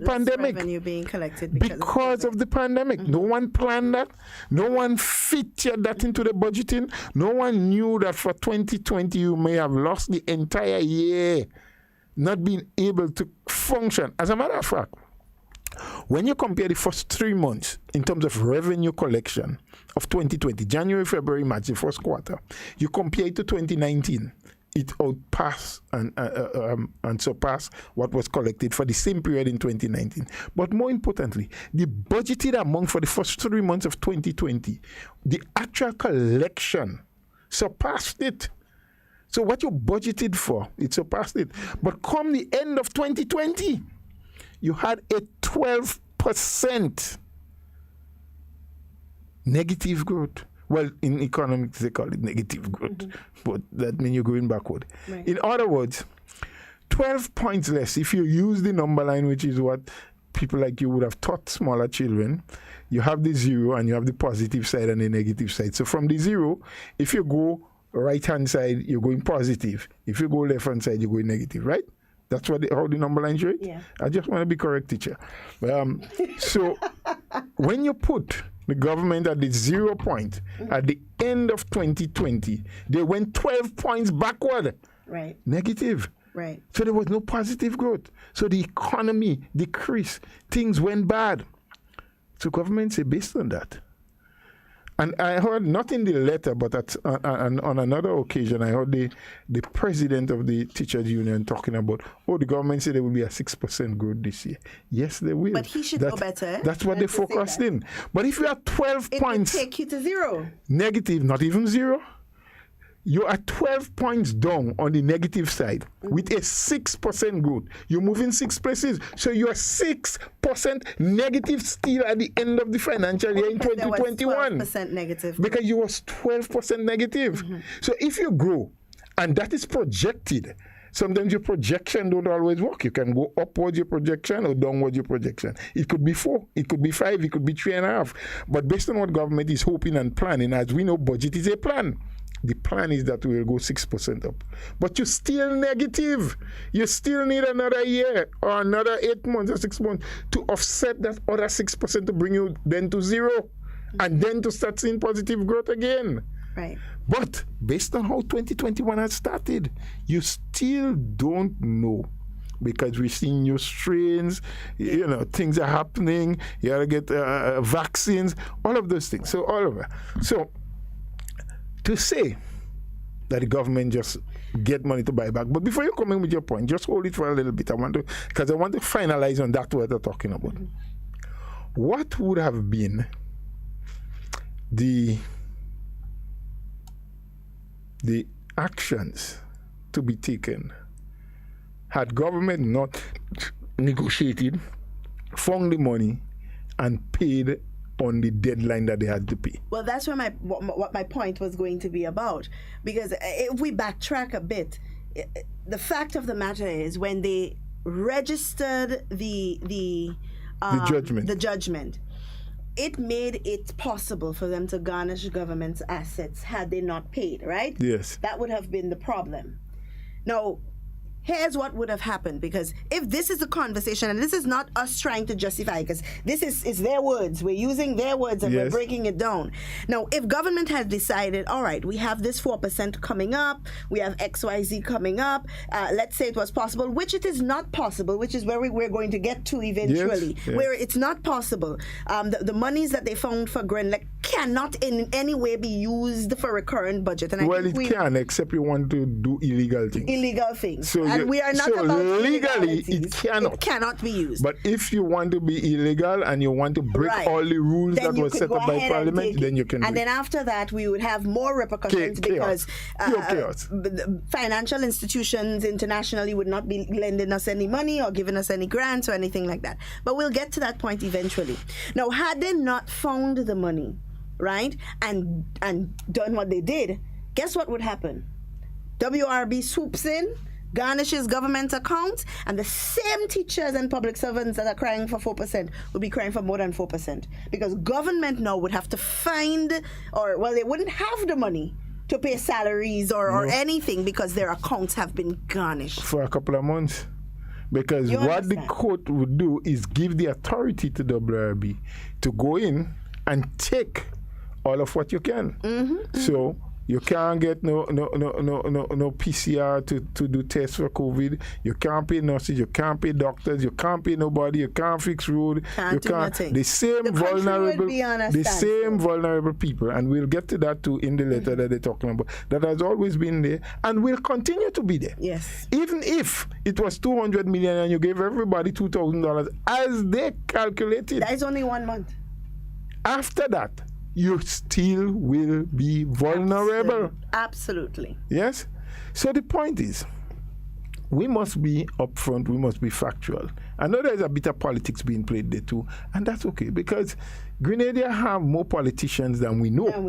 pandemic. Revenue being collected because of the pandemic. No one planned that. No one fitted that into the budgeting. No one knew that for 2020 you may have lost the entire year, not being able to function. As a matter of fact, when you compare the first 3 months in terms of revenue collection of 2020, January, February, March, the first quarter, you compare it to 2019, it outpassed and surpassed what was collected for the same period in 2019. But more importantly, the budgeted amount for the first 3 months of 2020, the actual collection surpassed it. So what you budgeted for, it surpassed it. But come the end of 2020, you had a 12% negative growth. Well, in economics, they call it negative growth, but that means you're going backward. Right. In other words, 12 points less. If you use the number line, which is what people like you would have taught smaller children, you have the zero and you have the positive side and the negative side. So from the zero, if you go right-hand side, you're going positive. If you go left-hand side, you're going negative, right? That's what how the number line shows? Yeah. I just want to be correct, teacher. So when you put the government at the 0 point at the end of 2020, they went 12 points backward. Right. Negative. Right. So there was no positive growth. So the economy decreased. Things went bad. So government say based on that. And I heard, not in the letter, but on another occasion, I heard the president of the teachers union talking about, the government said there will be a 6% growth this year. Yes, they will. But he should know better. That's what they focused in. But if you are 12 points... It will take you to zero. Negative, not even zero. You are 12 points down on the negative side with a 6% growth. You're moving 6 places. So you're 6% negative still at the end of the financial year in 2021. 12% negative. Because you was 12% negative. So if you grow, and that is projected, sometimes your projection don't always work. You can go upwards your projection or downwards your projection. It could be 4, it could be 5, it could be 3.5. But based on what government is hoping and planning, as we know, budget is a plan. The plan is that we will go 6% up. But you're still negative. You still need another year or another 8 months or 6 months to offset that other 6% to bring you then to zero and then to start seeing positive growth again. Right. But based on how 2021 has started, you still don't know. Because we're seeing new strains, things are happening, you gotta get vaccines, all of those things. So all of that. So to say that the government just get money to buy back. But before you come in with your point, just hold it for a little bit. I want to finalize on that what they're talking about. What would have been the actions to be taken had government not negotiated, found the money, and paid on the deadline that they had to pay? Well, that's where what my point was going to be about. Because if we backtrack a bit, the fact of the matter is when they registered the judgment, it made it possible for them to garnish government's assets had they not paid, right? Yes. That would have been the problem. Now, here's what would have happened, because if this is the conversation, and this is not us trying to justify, because this is their words, we're using their words and we're breaking it down. Now, if government had decided, all right, we have this 4% coming up, we have XYZ coming up, let's say it was possible, which it is not possible, which is where we're going to get to eventually, where it's not possible. The monies that they found for Grenada cannot in any way be used for recurrent budget. And it can, except you want to do illegal things. Illegal things. So and we are not about legally, it cannot be used. But if you want to be illegal and you want to break all the rules that were set up by Parliament, then you can. And then after that, we would have more repercussions because financial institutions internationally would not be lending us any money or giving us any grants or anything like that. But we'll get to that point eventually. Now, had they not found the money, right, and done what they did, guess what would happen? WRB swoops in, garnishes government accounts, and the same teachers and public servants that are crying for 4% will be crying for more than 4%, because government now would have to find, they wouldn't have the money to pay salaries or anything, because their accounts have been garnished for a couple of months. Because what the court would do is give the authority to WIB to go in and take all of what you can. So you can't get no PCR to do tests for COVID. You can't pay nurses. You can't pay doctors. You can't pay nobody. You can't fix road. Can't do nothing. The same vulnerable people, and we'll get to that too in the letter that they're talking about. That has always been there and will continue to be there. Yes. Even if it was 200 million and you gave everybody $2,000 as they calculated. That is only 1 month. After that, you still will be vulnerable. Absolutely. Yes? So the point is, we must be upfront, we must be factual. I know there's a bit of politics being played there too, and that's okay, because Grenada have more politicians than we know. Or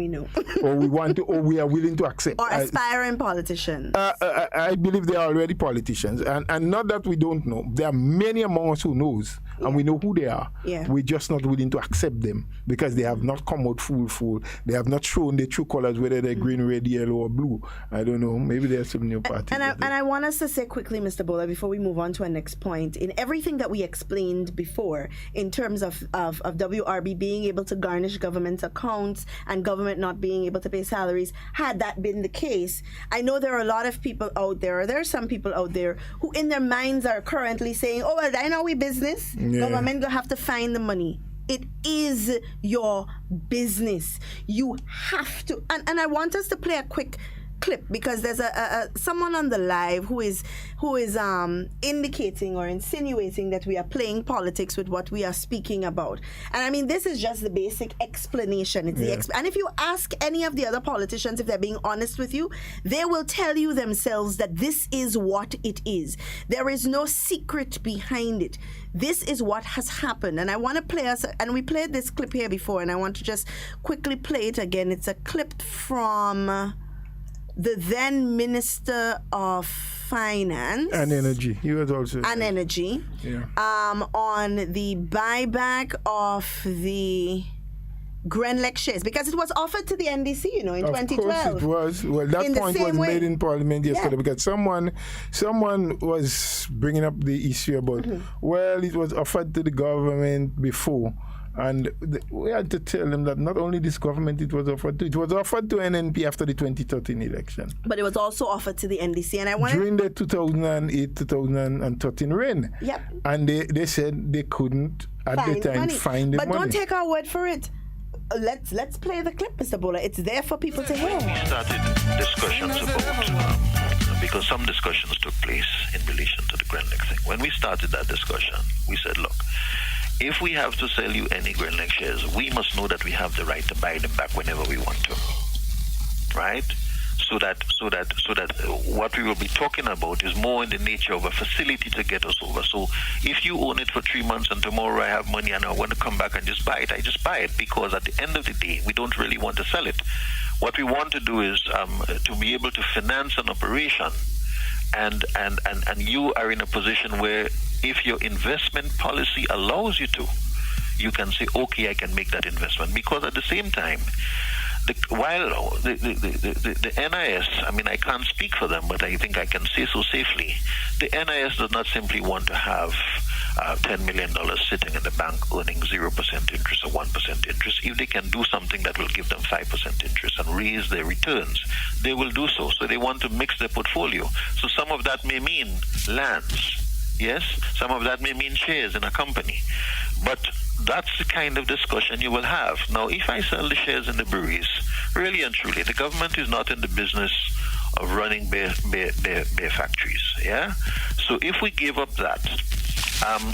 we want to, or we are willing to accept. Or aspiring politicians. I believe they are already politicians, and not that we don't know. There are many among us who knows, and we know who they are. Yeah. We're just not willing to accept them because they have not come out full. They have not shown their true colors, whether they're green, red, yellow, or blue. I don't know. Maybe there's some new parties. And I want us to say quickly, Mr. Bola, before we move on to our next point, in everything that we explained before, in terms of WRB being able to garnish government accounts and government not being able to pay salaries, had that been the case, I know there are a lot of people out there, or there are some people out there who in their minds are currently saying, oh, well, I know we business. Government will have to find the money. It is your business. You have to. And I want us to play a quick clip, because there's a someone on the live who is indicating or insinuating that we are playing politics with what we are speaking about. And I mean, this is just the basic explanation. It's and if you ask any of the other politicians, if they're being honest with you, they will tell you themselves that this is what it is. There is no secret behind it. This is what has happened. And I want to play us, and we played this clip here before, and I want to just quickly play it again. It's a clip from the then Minister of Finance and Energy. He was also Energy. On the buyback of the Grenlec shares, because it was offered to the NDC, in 2012. Of course it was. Well, that point was made in Parliament yesterday, because someone was bringing up the issue about, well, it was offered to the government before. And we had to tell them that not only this government it was offered to NNP after the 2013 election. But it was also offered to the NDC. And I wanted during the 2008-2013 reign. Yep. And they said they couldn't at the time find the money. But don't take our word for it. Let's play the clip, Mr. Bola. It's there for people to hear. We started discussions about, because some discussions took place in relation to the Grenlec thing. When we started that discussion, we said, look, if we have to sell you any Grenlec shares, we must know that we have the right to buy them back whenever we want to, right? So that what we will be talking about is more in the nature of a facility to get us over. So if you own it for 3 months and tomorrow I have money and I want to come back and just buy it, I just buy it, because at the end of the day, we don't really want to sell it. What we want to do is to be able to finance an operation, and you are in a position where if your investment policy allows you to, you can say, okay, I can make that investment. Because at the same time, while the NIS, I mean, I can't speak for them, but I think I can say so safely, the NIS does not simply want to have $10 million sitting in the bank earning 0% interest or 1% interest. If they can do something that will give them 5% interest and raise their returns, they will do so. So they want to mix their portfolio. So some of that may mean lands. Yes, some of that may mean shares in a company. But that's the kind of discussion you will have. Now, if I sell the shares in the breweries, really and truly, the government is not in the business of running beer factories. Yeah? So if we give up that,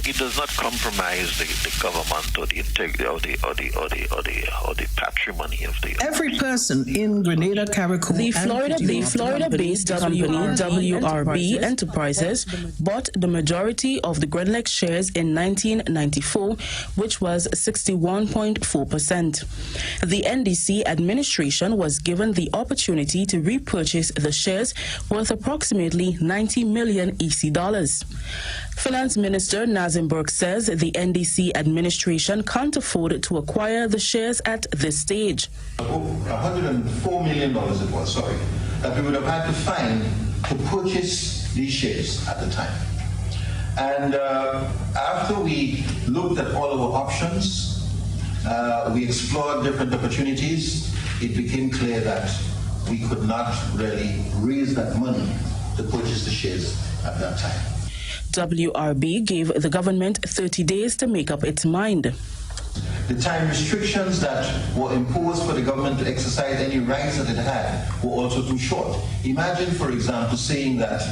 it does not compromise the government or the integrity or the patrimony of the. Every person in Grenada, Carriacou, the Florida-based company WRB Enterprises bought the majority of the Grenlex shares in 1994, which was 61.4%. The NDC administration was given the opportunity to repurchase the shares worth approximately 90 million EC dollars. Finance Minister Nazim Burke says the NDC administration can't afford to acquire the shares at this stage. $104 million it was, that we would have had to find to purchase these shares at the time. And after we looked at all of our options, we explored different opportunities, it became clear that we could not really raise that money to purchase the shares at that time. WRB gave the government 30 days to make up its mind. The time restrictions that were imposed for the government to exercise any rights that it had were also too short. Imagine, for example, saying that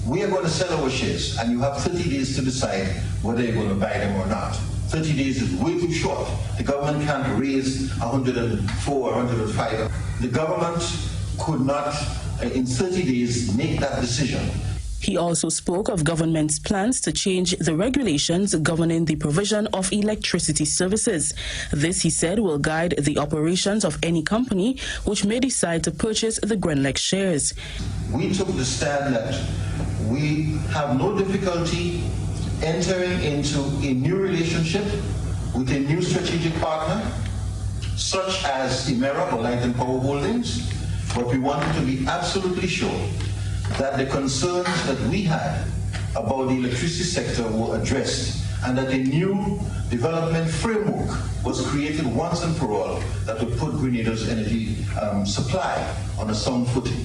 we are going to sell our shares and you have 30 days to decide whether you're going to buy them or not. 30 days is way too short. The government can't raise 104 or 105. The government could not, in 30 days, make that decision. He also spoke of government's plans to change the regulations governing the provision of electricity services. This, he said, will guide the operations of any company which may decide to purchase the Grenlex shares. We took the stand that we have no difficulty entering into a new relationship with a new strategic partner, such as Emera or Light and Power Holdings, but we wanted to be absolutely sure that the concerns that we had about the electricity sector were addressed and that a new development framework was created once and for all that would put Grenada's energy supply on a sound footing.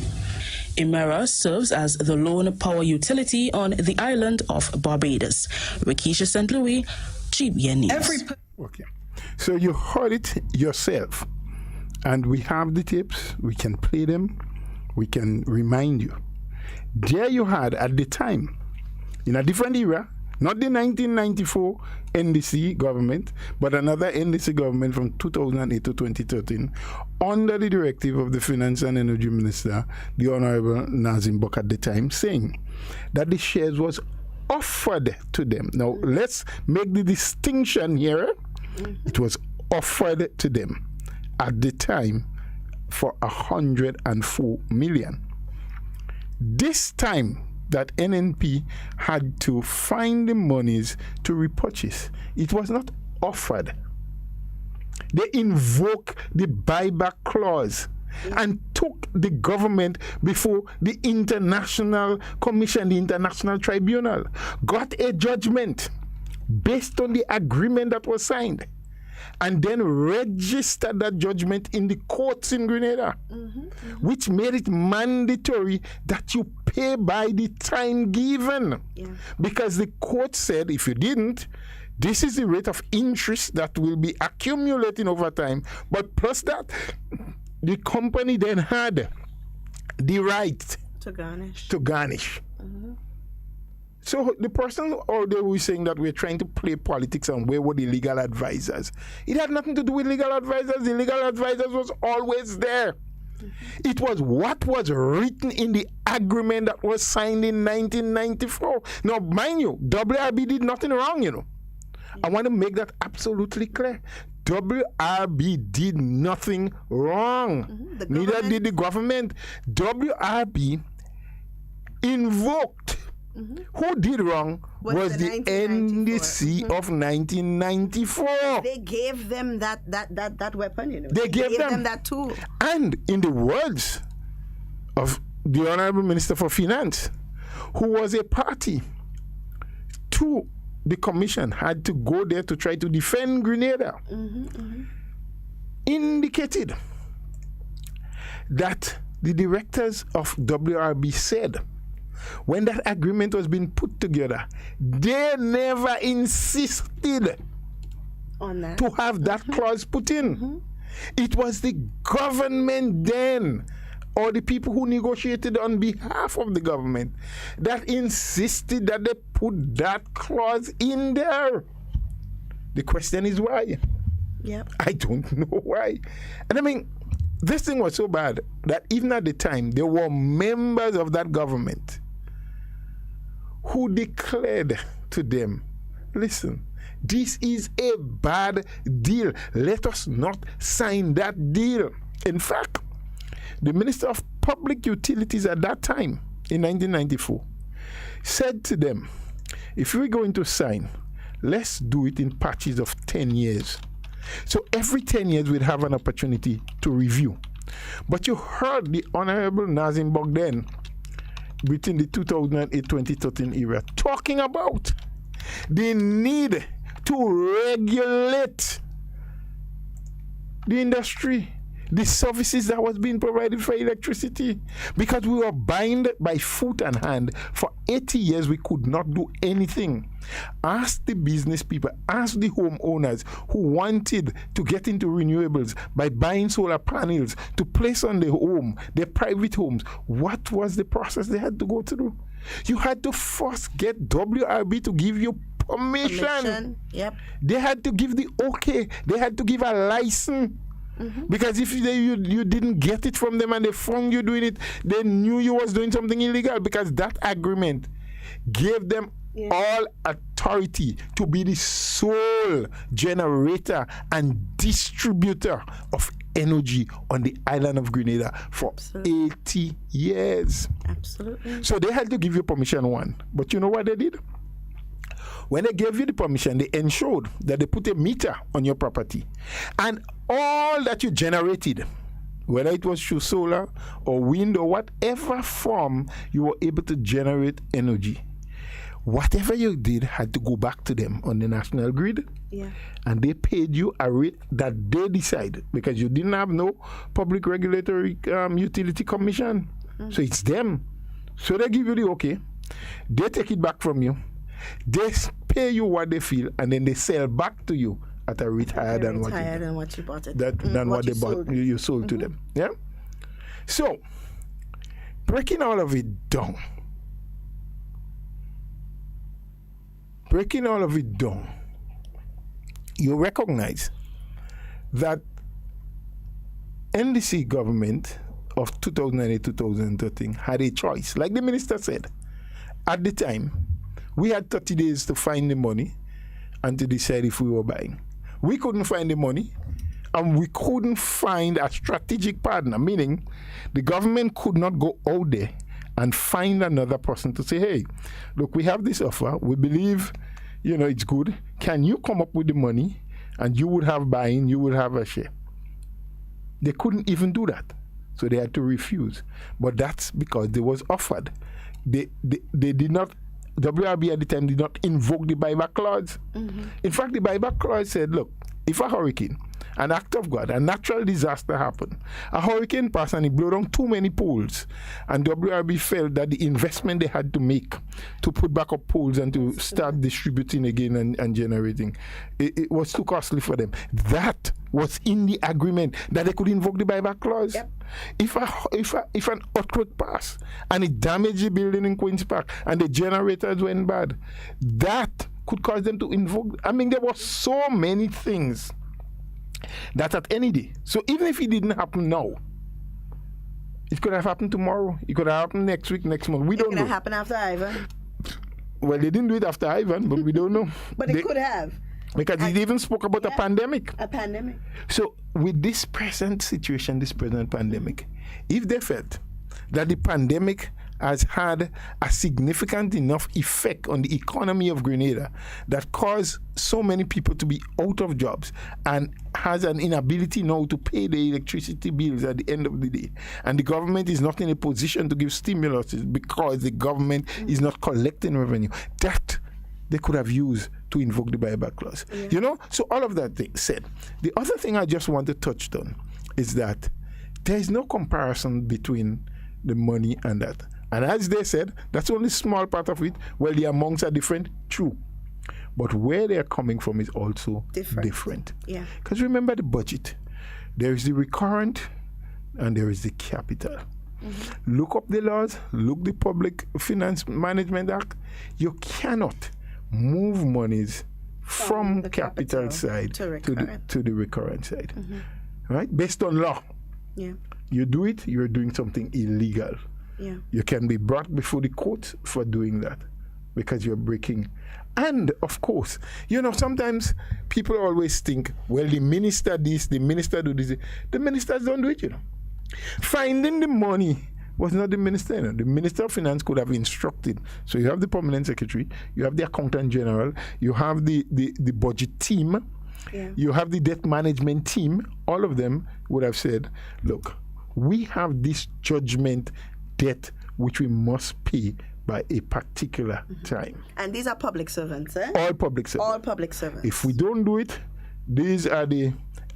Emera serves as the lone power utility on the island of Barbados. Rikisha St. Louis, GBN News. Okay, so you heard it yourself, and we have the tapes, we can play them, we can remind you. There you had, at the time, in a different era, not the 1994 NDC government, but another NDC government from 2008 to 2013, under the directive of the Finance and Energy Minister, the Honorable Nazim Burke at the time, saying that the shares was offered to them. Now, let's make the distinction here. It was offered to them at the time for 104 million. This time that NNP had to find the monies to repurchase, it was not offered. They invoked the buyback clause and took the government before the International Commission, the International Tribunal, got a judgment based on the agreement that was signed, and then registered that judgment in the courts in Grenada, which made it mandatory that you pay by the time given. Because the court said if you didn't, this is the rate of interest that will be accumulating over time. But plus that, the company then had the right to garnish. So the person out there who is saying that we're trying to play politics and where were the legal advisors? It had nothing to do with legal advisors. The legal advisors was always there. It was what was written in the agreement that was signed in 1994. Now, mind you, WRB did nothing wrong, you know. I want to make that absolutely clear. WRB did nothing wrong. Neither did the government. WRB invoked. Who did wrong was the NDC of 1994. They gave them that weapon, you know. They gave them that tool. And in the words of the Honorable Minister for Finance, who was a party to the commission, had to go there to try to defend Grenada, indicated that the directors of WRB said when that agreement was being put together, they never insisted on that to have that clause put in. It was the government then, or the people who negotiated on behalf of the government that insisted that they put that clause in there. The question is why? Yep. I don't know why. And I mean, this thing was so bad that even at the time, there were members of that government who declared to them, listen, this is a bad deal. Let us not sign that deal. In fact, the Minister of Public Utilities at that time, in 1994, said to them, if we're going to sign, let's do it in patches of 10 years. So every 10 years we'd have an opportunity to review. But you heard the Honorable Nazim Bogdan between the 2008-2013 era talking about the need to regulate the industry, the services that was being provided for electricity, because we were bound by foot and hand. For 80 years, we could not do anything. Ask the business people, ask the homeowners who wanted to get into renewables by buying solar panels to place on their home, their private homes. What was the process they had to go through? You had to first get WRB to give you permission. Yep. They had to give the okay. They had to give a license. Mm-hmm. Because if you didn't get it from them and they found you doing it, they knew you was doing something illegal, because that agreement gave them all authority to be the sole generator and distributor of energy on the island of Grenada for 80 years. Absolutely. So they had to give you permission, one. But you know what they did? When they gave you the permission, they ensured that they put a meter on your property. And all that you generated, whether it was through solar or wind or whatever form you were able to generate energy, whatever you did had to go back to them on the national grid. Yeah. And they paid you a rate that they decided, because you didn't have no public regulatory utility commission. Mm-hmm. So it's them. So they give you the okay. They take it back from you. They pay you what they feel, and then they sell back to you at a rate higher than what you bought it. Than what they bought. You sold to them. Yeah. So breaking all of it down. You recognize that NDC government of 2008-2013 had a choice. Like the minister said, at the time, we had 30 days to find the money and to decide if we were buying. We couldn't find the money, and we couldn't find a strategic partner, meaning the government could not go out there and find another person to say, hey, look, we have this offer. We believe, it's good. Can you come up with the money, and you would have buying, you would have a share? They couldn't even do that. So they had to refuse. But that's because they was offered. They did not, WRB at the time did not invoke the buyback clause. Mm-hmm. In fact, the buyback clause said, look, if a hurricane, an act of God, a natural disaster happened, a hurricane passed and it blew down too many poles, and WRB felt that the investment they had to make to put back up poles and to start distributing again and generating, it was too costly for them. That was in the agreement, that they could invoke the buyback clause. Yep. If an earthquake passed and it damaged the building in Queen's Park and the generators went bad, that could cause them to invoke. I mean, there were so many things that at any day. So even if it didn't happen now, it could have happened tomorrow. It could have happened next week, next month. We don't know. It could have happened after Ivan. Well, they didn't do it after Ivan, but we don't know. But it could have. Because he even spoke about a pandemic. A pandemic. So with this present situation, this present pandemic, if they felt that the pandemic has had a significant enough effect on the economy of Grenada that caused so many people to be out of jobs and has an inability now to pay the electricity bills at the end of the day, and the government is not in a position to give stimulus because the government is not collecting revenue, that they could have used to invoke the buyback clause. Yeah. So all of that thing said. The other thing I just want to touch on is that there is no comparison between the money and that. And as they said, that's only a small part of it. Well, the amounts are different, true. But where they're coming from is also different. Yeah. Because remember the budget. There is the recurrent and there is the capital. Look up the laws, look the Public Finance Management Act. You cannot move monies from the capital side to the recurrent side, right? Based on law. Yeah. You do it, you're doing something illegal. Yeah. You can be brought before the court for doing that because you're breaking. And of course, sometimes people always think, well, the minister this, the minister do this. The ministers don't do it, Finding the money was not the minister. The Minister of Finance could have instructed. So you have the permanent secretary, you have the accountant general, you have the budget team, you have the debt management team. All of them would have said, look, we have this judgment debt which we must pay by a particular time. And these are public servants, eh? All public servants. All public servants. If we don't do it, these are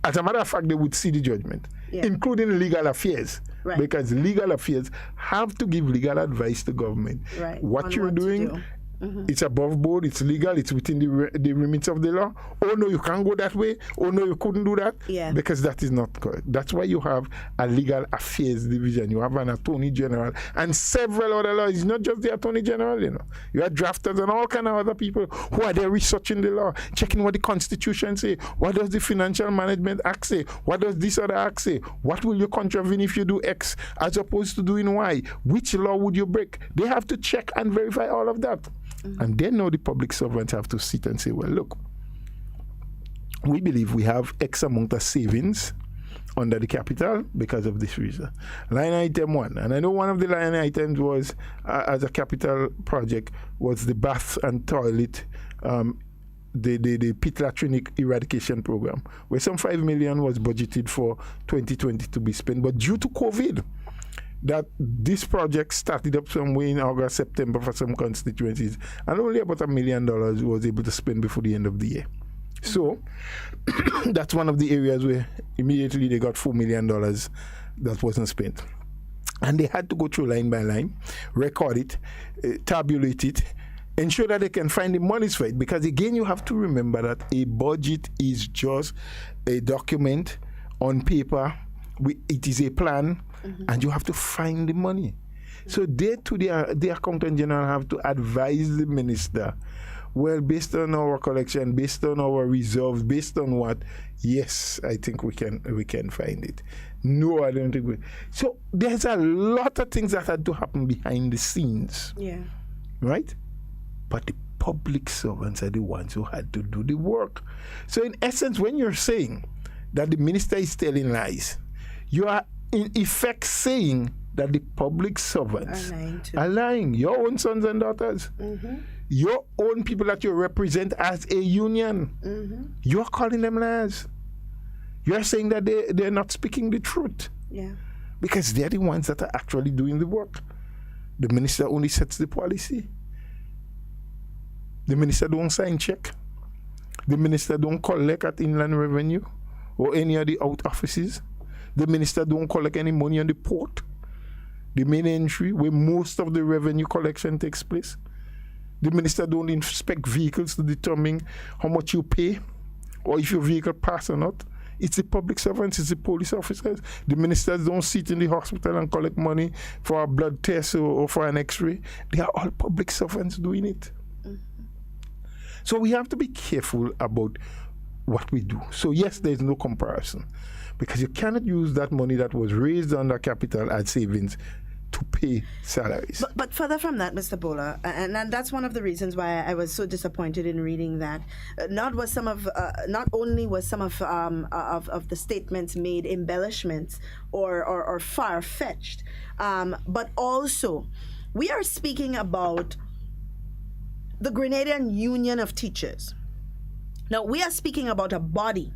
as a matter of fact, they would see the judgment, including legal affairs. Right. Because legal affairs have to give legal advice to government. Right. What you're doing, it's above board, it's legal, it's within the remits of the law. Oh no, you can't go that way. Oh no, you couldn't do that. Yeah. Because that is not correct. That's why you have a legal affairs division. You have an attorney general and several other laws. It's not just the attorney general, You have drafters and all kind of other people who are there researching the law, checking what the Constitution say. What does the Financial Management Act say? What does this other act say? What will you contravene if you do X as opposed to doing Y? Which law would you break? They have to check and verify all of that. And then now the public servants have to sit and say, well, look, we believe we have X amount of savings under the capital because of this reason. Line item 1, and I know one of the line items was, as a capital project, was the bath and toilet, the pit latrinic eradication program, where some 5 million was budgeted for 2020 to be spent. But due to COVID, that this project started up somewhere in August, September for some constituencies, and only about $1 million was able to spend before the end of the year. So that's one of the areas where immediately they got $4 million that wasn't spent. And they had to go through line by line, record it, tabulate it, ensure that they can find the monies for it. Because again, you have to remember that a budget is just a document on paper. It is a plan, and you have to find the money. So they, to the accountant general, have to advise the minister, well, based on our collection, based on our reserves, based on what, yes, I think we can find it. No, I don't think we. So there's a lot of things that had to happen behind the scenes. Yeah. Right? But the public servants are the ones who had to do the work. So in essence, when you're saying that the minister is telling lies, you are in effect saying that the public servants are lying. Your own sons and daughters, your own people that you represent as a union, you're calling them liars. You're saying that they're not speaking the truth. Yeah. Because they're the ones that are actually doing the work. The minister only sets the policy. The minister don't sign check. The minister don't collect at Inland Revenue or any of the out offices. The minister don't collect any money on the port, the main entry where most of the revenue collection takes place. The minister don't inspect vehicles to determine how much you pay or if your vehicle pass or not. It's the public servants, it's the police officers. The ministers don't sit in the hospital and collect money for a blood test or for an x-ray. They are all public servants doing it. So we have to be careful about what we do. So yes, there's no comparison, because you cannot use that money that was raised under capital as savings to pay salaries. But further from that, Mr. Bola, and that's one of the reasons why I was so disappointed in reading that. Not only was some of the statements made embellishments or far-fetched, but also we are speaking about the Grenadian Union of Teachers. Now, we are speaking about a body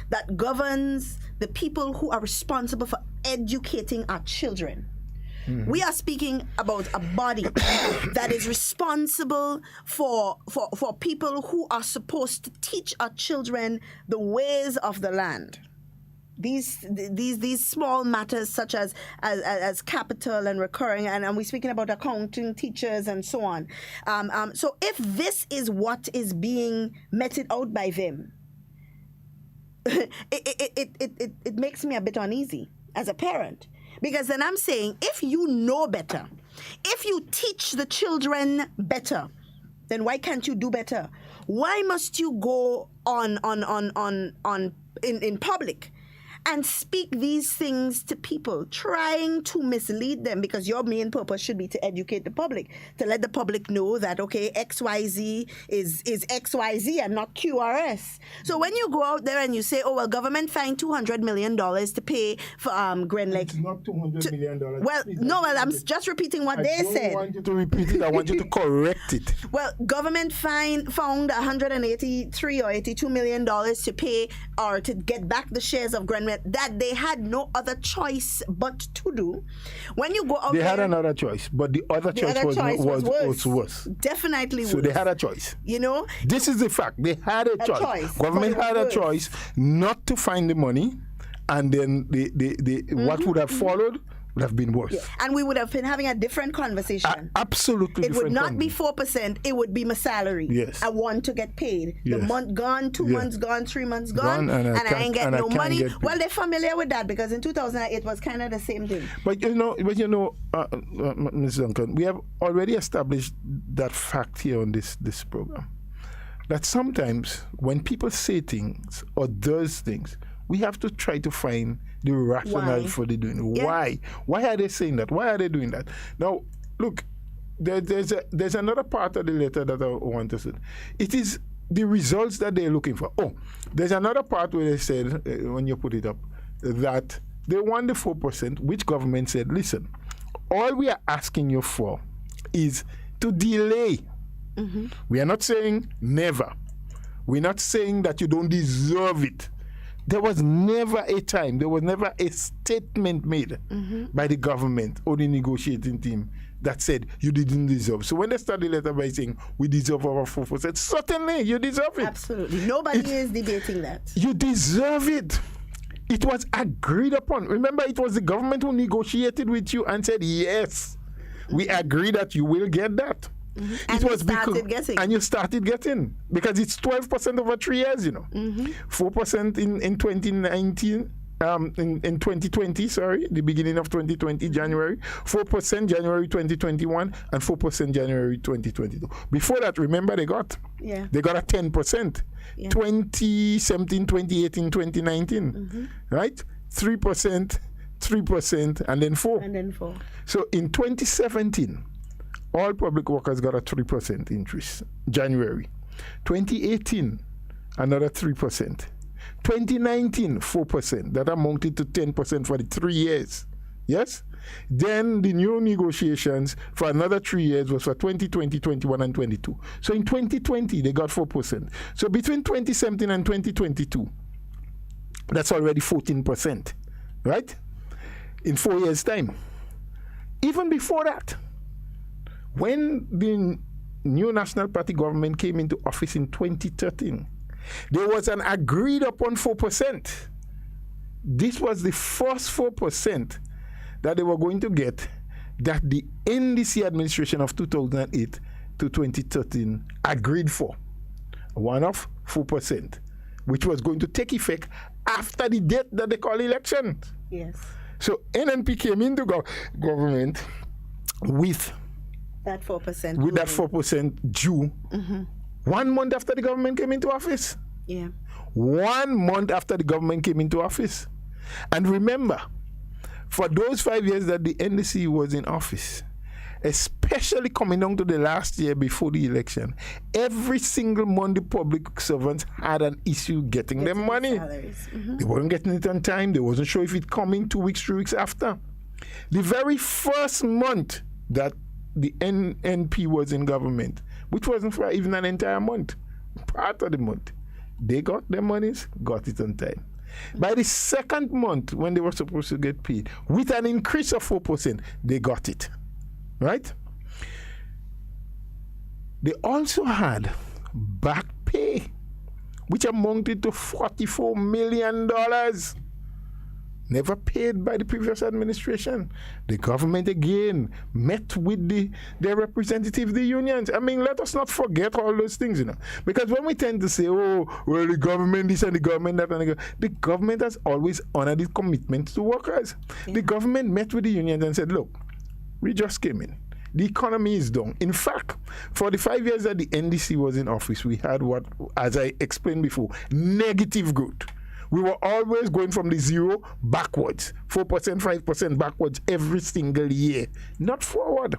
that governs the people who are responsible for educating our children. We are speaking about a body that is responsible for people who are supposed to teach our children the ways of the land. These small matters such as capital and recurring, and we're speaking about accounting teachers and so on. So if this is what is being meted out by them, it makes me a bit uneasy as a parent, Because then I'm saying, if you know better, if you teach the children better, then why can't you do better? Why must you go in public and speak these things to people, trying to mislead them? Because your main purpose should be to educate the public, to let the public know that, okay, XYZ is XYZ and not QRS. So when you go out there and you say, oh, well, government fined $200 million to pay for Gren Lake. It's not $200 million. Well, no, well, I'm just repeating what they said. I don't want you to repeat it. I want you to correct it. Well, government found $183 or $82 million to pay or to get back the shares of Gren Lake that they had no other choice but to do. When you go out they there, had another choice, but the other choice was worse. Definitely worse. So they had a choice. You know? This is the fact. They had a choice. Government had a choice not to find the money, and then what would have followed would have been worse. Yeah. And we would have been having a different conversation. Absolutely it would not be 4%, it would be my salary. Yes. I want to get paid. Yes. The month gone, 2 months gone, 3 months gone, and I ain't get no money. Well, they're familiar with that because in 2008 it was kind of the same thing. But you know, Ms. Duncan, we have already established that fact here on this program. That sometimes when people say things or does things, we have to try to find the rationale for the doing it. Yeah. Why are they saying that? Why are they doing that? Now, look, there's another part of the letter that I want to say. It is the results that they're looking for. Oh, there's another part where they said, when you put it up, that they want the 4%, which government said, listen, all we are asking you for is to delay. Mm-hmm. We are not saying never. We're not saying that you don't deserve it. There was never a time, there was never a statement made by the government or the negotiating team that said you didn't deserve. So when they start the letter by saying we deserve our 4%, certainly you deserve it. Absolutely. Nobody is debating that. You deserve it. It was agreed upon. Remember, it was the government who negotiated with you and said, yes, we agree that you will get that. Mm-hmm. And you started getting because it's 12% over 3 years, 4% in 2019, in 2020, the beginning of 2020, January, 4% January 2021, and 4% January 2022. Before that, remember, they got a 10%, 2017, 2018, 2019, right? 3%, and then 4. So in 2017, all public workers got a 3% increase, January. 2018, another 3%. 2019, 4%. That amounted to 10% for the 3 years. Yes? Then the new negotiations for another 3 years was for 2020, 21, and 22. So in 2020, they got 4%. So between 2017 and 2022, that's already 14%. Right? In 4 years' time. Even before that, when the new National Party government came into office in 2013, there was an agreed upon 4%. This was the first 4% that they were going to get that the NDC administration of 2008 to 2013 agreed for. One of 4%, which was going to take effect after the date that they call election. Yes. So NNP came into government with that 4%. With that 4% due 1 month after the government came into office. Yeah. 1 month after the government came into office. And remember, for those 5 years that the NDC was in office, especially coming down to the last year before the election, every single month the public servants had an issue getting their money. They weren't getting it on time. They wasn't sure if it coming 2 weeks, 3 weeks after. The very first month that the NNP was in government, which wasn't for even an entire month, part of the month, they got their monies, got it on time. By the second month, when they were supposed to get paid, with an increase of 4%, they got it. Right? They also had back pay, which amounted to $44 million. never paid by the previous administration. The government again met with their representative, the unions. I mean, let us not forget all those things, because when we tend to say, oh, well, the government this and the government that, and the government has always honored its commitment to workers. Yeah. The government met with the unions and said, look, we just came in. The economy is down. In fact, for the 5 years that the NDC was in office, we had what, as I explained before, negative growth. We were always going from the zero backwards, 4%, 5% backwards every single year, not forward,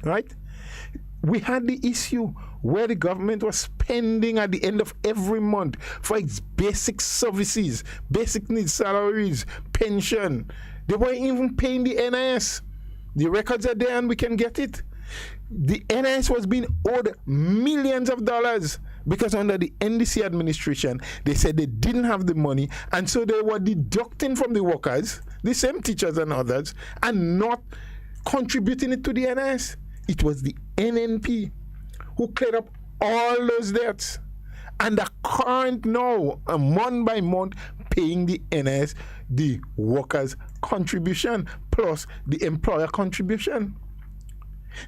right? We had the issue where the government was spending at the end of every month for its basic services, basic needs, salaries, pension. They weren't even paying the NIS. The records are there and we can get it. The NIS was being owed millions of dollars because under the NDC administration, they said they didn't have the money, and so they were deducting from the workers, the same teachers and others, and not contributing it to the NIS. It was the NNP who cleared up all those debts, and the current now, month by month, paying the NIS, the workers' contribution plus the employer contribution.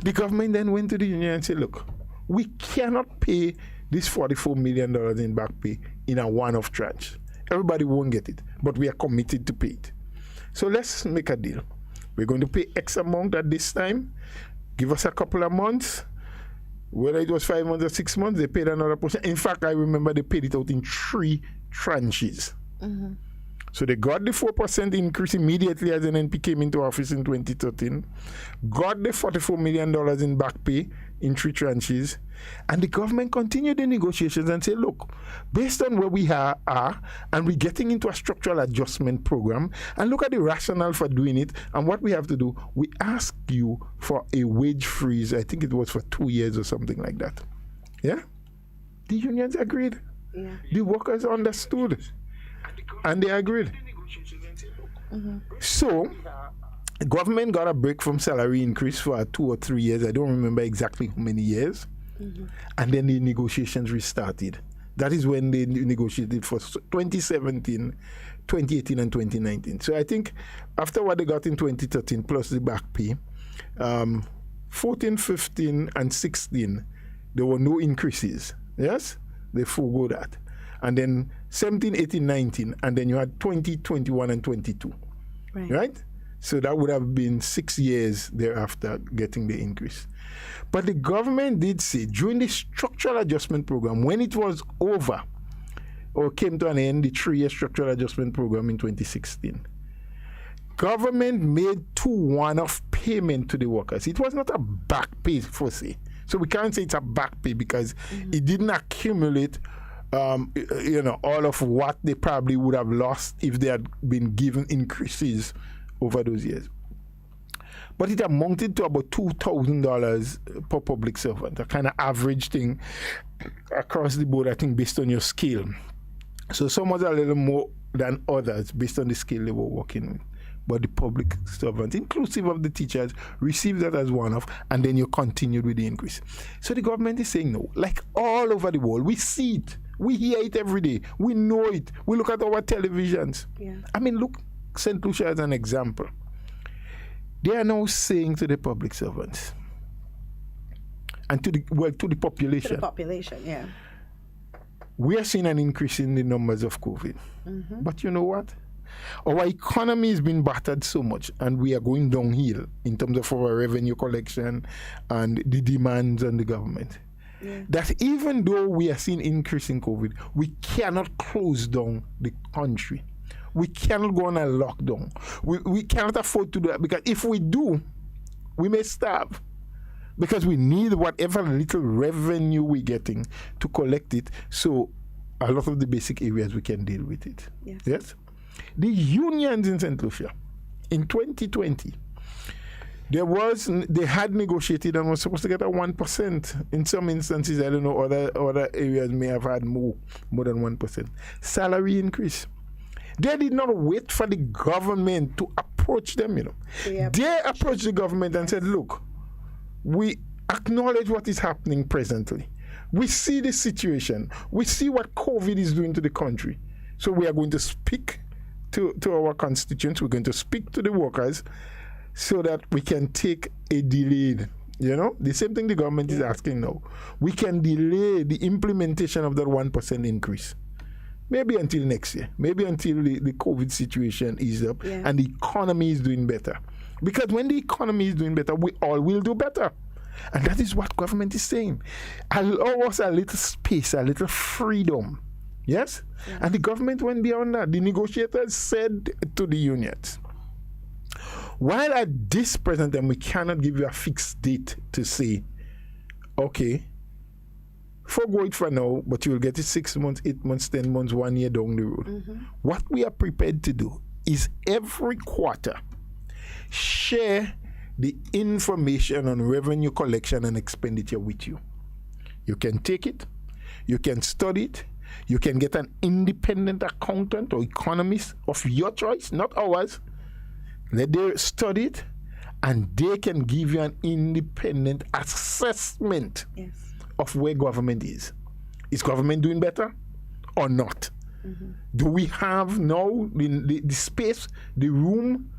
The government then went to the union and said, look, we cannot pay this $44 million in back pay in a one-off tranche. Everybody won't get it, but we are committed to pay it. So let's make a deal. We're going to pay X amount at this time. Give us a couple of months. Whether it was 5 months or 6 months, they paid another portion. In fact, I remember they paid it out in 3 tranches. Mm-hmm. So they got the 4% increase immediately as NNP came into office in 2013, got the $44 million in back pay in 3 tranches, and the government continued the negotiations and said, look, based on where we are and we're getting into a structural adjustment program, and look at the rationale for doing it, and what we have to do, we ask you for a wage freeze. I think it was for 2 years or something like that. Yeah? The unions agreed. Yeah. The workers understood. And they agreed. Mm-hmm. So, the government got a break from salary increase for 2 or 3 years. I don't remember exactly how many years. Mm-hmm. And then the negotiations restarted. That is when they negotiated for 2017, 2018, and 2019. So I think after what they got in 2013, plus the back pay, 14, 15, and 16, there were no increases. Yes? They forego that. And then 17, 18, 19, and then you had 20, 21, and 22. Right? So that would have been 6 years thereafter getting the increase. But the government did say during the structural adjustment program, when it was over or came to an end, the 3-year structural adjustment program in 2016, government made 2 one-off payment to the workers. It was not a back pay per se. So we can't say it's a back pay because it didn't accumulate all of what they probably would have lost if they had been given increases over those years. But it amounted to about $2,000 per public servant, a kind of average thing across the board, I think, based on your skill. So some was a little more than others based on the skill they were working with. But the public servants, inclusive of the teachers, received that as one-off, and then you continued with the increase. So the government is saying no. Like all over the world, we see it. We hear it every day. We know it. We look at our televisions. Yeah. I mean, look, St. Lucia as an example. They are now saying to the public servants and to the population. To the population, yeah. We are seeing an increase in the numbers of COVID. Mm-hmm. But you know what? Our economy has been battered so much, and we are going downhill in terms of our revenue collection and the demands on the government. Yeah. That even though we are seeing increase in COVID, we cannot close down the country. We cannot go on a lockdown. We cannot afford to do that, because if we do, we may starve. Because we need whatever little revenue we're getting to collect it, so a lot of the basic areas we can deal with it. Yes? Yes? The unions in St. Lucia, in 2020, they had negotiated and were supposed to get a 1%. In some instances, I don't know, other areas may have had more than 1% salary increase. They did not wait for the government to approach them, They approached the government and said, look, we acknowledge what is happening presently. We see the situation. We see what COVID is doing to the country. So we are going to speak to our constituents. We're going to speak to the workers so that we can take a delayed, the same thing the government is asking now. We can delay the implementation of that 1% increase. Maybe until next year. Maybe until the COVID situation is up and the economy is doing better. Because when the economy is doing better, we all will do better. And that is what government is saying. Allow us a little space, a little freedom. Yes? Yeah. And the government went beyond that. The negotiators said to the unions, while at this present time we cannot give you a fixed date to say, okay, forgo it for now, but you will get it 6 months, 8 months, 10 months, 1 year down the road. What we are prepared to do is every quarter share the information on revenue collection and expenditure with you. You can take it, you can study it, you can get an independent accountant or economist of your choice, not ours. Let them study it, and they can give you an independent assessment of where government is. Is government doing better or not? Do we have now the space, the room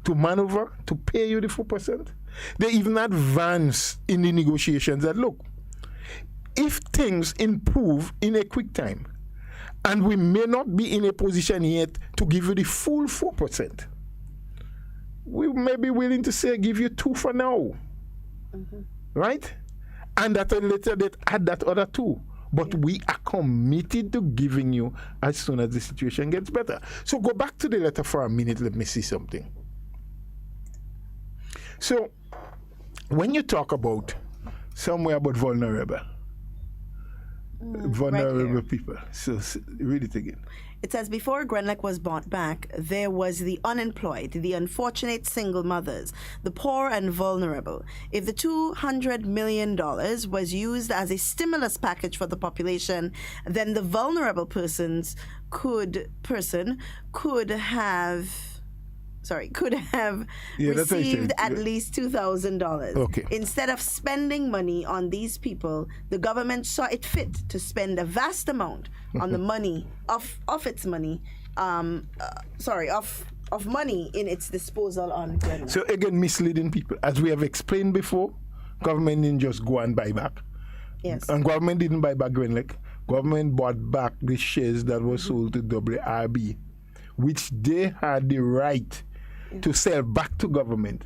to maneuver, to pay you the 4%? They even advance in the negotiations that, look, if things improve in a quick time, and we may not be in a position yet to give you the full 4%, we may be willing to say, give you 2 for now. Right? And at a later date, add that other 2. But we are committed to giving you as soon as the situation gets better. So go back to the letter for a minute. Let me see something. So when you talk about somewhere about vulnerable right people, so read it again. It says, before Grenlec was bought back, there was the unemployed, the unfortunate single mothers, the poor and vulnerable. If the $200 million was used as a stimulus package for the population, then the vulnerable person could have received at least $2,000. Okay. Instead of spending money on these people, the government saw it fit to spend a vast amount on the money of money in its disposal on Grenlec. So again, misleading people. As we have explained before, government didn't just go and buy back. Yes. And government didn't buy back Grenlec. Government bought back the shares that were sold to WIB, which they had the right to sell back to government,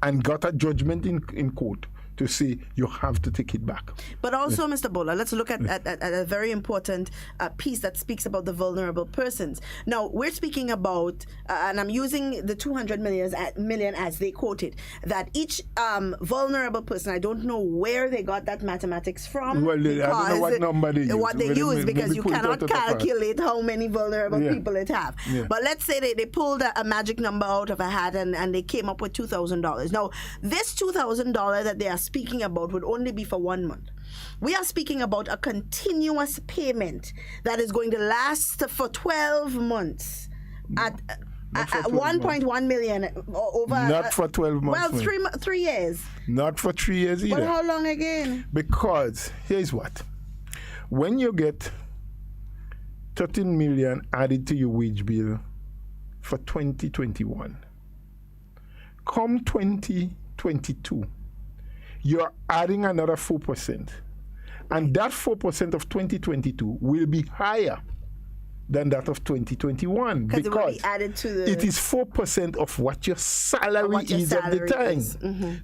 and got a judgment in court to say you have to take it back. But also, Mr. Bola, let's look at a very important piece that speaks about the vulnerable persons. Now, we're speaking about, and I'm using the 200 million as they quoted, that each vulnerable person, I don't know where they got that mathematics from. Well, I don't know what number they use. What they use, because you cannot calculate how many vulnerable people it have. Yeah. But let's say they pulled a magic number out of a hat and they came up with $2,000. Now, this $2,000 that they are speaking about would only be for 1 month. We are speaking about a continuous payment that is going to last for 12 months at 1.1 million over. Not for 12 months. Well, 3 years. Not for 3 years either. But how long again? Because here's what: when you get 13 million added to your wage bill for 2021, come 2022. You're adding another 4%. And that 4% of 2022 will be higher than that of 2021 because it will be added to the, it is 4% of what your salary is at the time.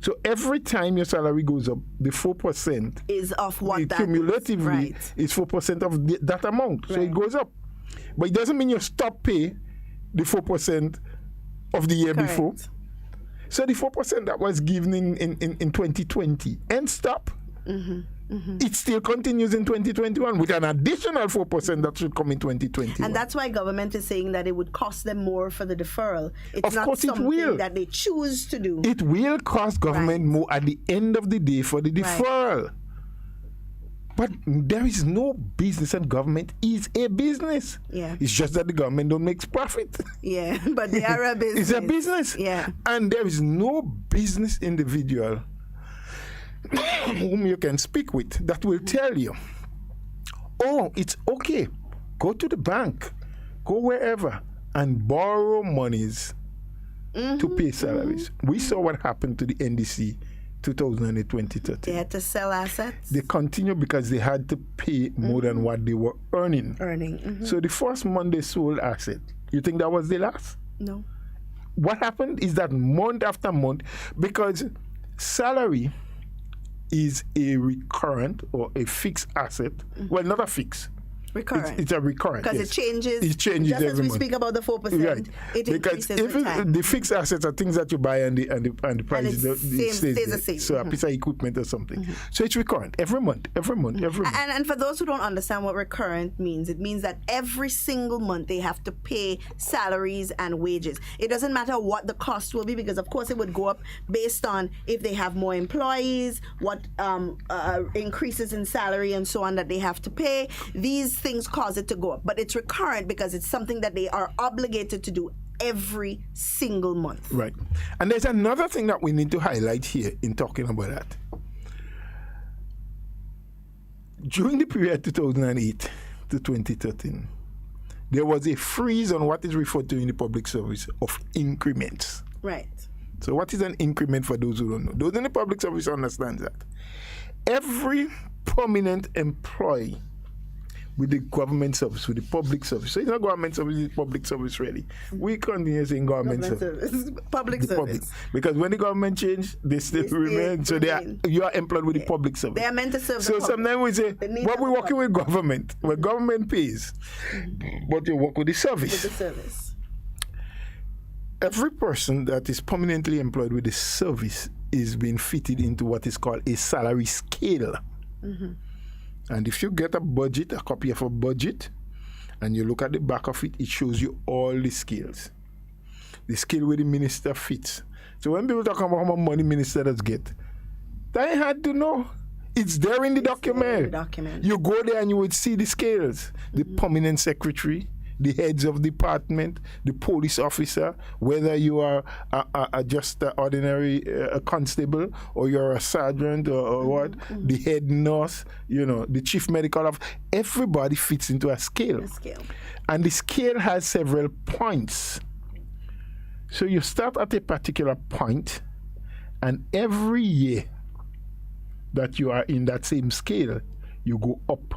So every time your salary goes up, the 4% is of what that cumulatively is 4% of that amount. So it goes up. But it doesn't mean you stop pay the 4% of the year before. So the 4% that was given in 2020 and stop, it still continues in 2021 with an additional 4% that should come in 2021. And that's why government is saying that it would cost them more for the deferral. It's of not course something it will. that they choose to do. It will cost government more at the end of the day for the deferral. But there is no business, and government is a business. Yeah. It's just that the government don't make profit. Yeah, but they are a business. It's a business. Yeah. And there is no business individual whom you can speak with that will tell you, oh, it's okay. Go to the bank. Go wherever. and borrow monies to pay salaries. We saw what happened to the NDC 2020-2013. They had to sell assets. They continued because they had to pay more than what they were earning. So the first month they sold asset. You think that was the last? No. What happened is that month after month, because salary is a recurrent or a fixed asset. Well, not a fixed. Recurrent. It's a recurrent. Because yes. it changes. It changes just every as we month. speak about the 4%, Right. it Because increases if with time. the fixed assets are things that you buy and the price stays the same. So a piece of equipment or something. So it's recurrent every month. And for those who don't understand what recurrent means, it means that every single month they have to pay salaries and wages. It doesn't matter what the cost will be, because of course it would go up based on if they have more employees, what increases in salary and so on that they have to pay. These things cause it to go up. But it's recurrent because it's something that they are obligated to do every single month. Right. And there's another thing that we need to highlight here in talking about that. During the period 2008 to 2013, there was a freeze on what is referred to in the public service of increments. Right. So what is an increment for those who don't know? Those in the public service understand that. Every prominent employee with the government service, with the public service. So it's not government service, it's public service really. We continue saying government service. Public service. Because when the government change, they still remain. So you are employed with the public service. They are meant to serve So the public. sometimes we say, but we're working with government. Well, government pays, but you work with the service. With the service. Every person that is permanently employed with the service is being fitted into what is called a salary scale. And if you get a budget, a copy of a budget, and you look at the back of it, it shows you all the scales. The scale where the minister fits. So when people talk about how much money minister does get, that ain't hard to know. It's there in the document. You go there and you would see the scales. The permanent secretary, the heads of department, the police officer, whether you are just an ordinary constable or you're a sergeant or what, the head nurse, the chief medical officer, everybody fits into a scale. And the scale has several points. So you start at a particular point, and every year that you are in that same scale, you go up.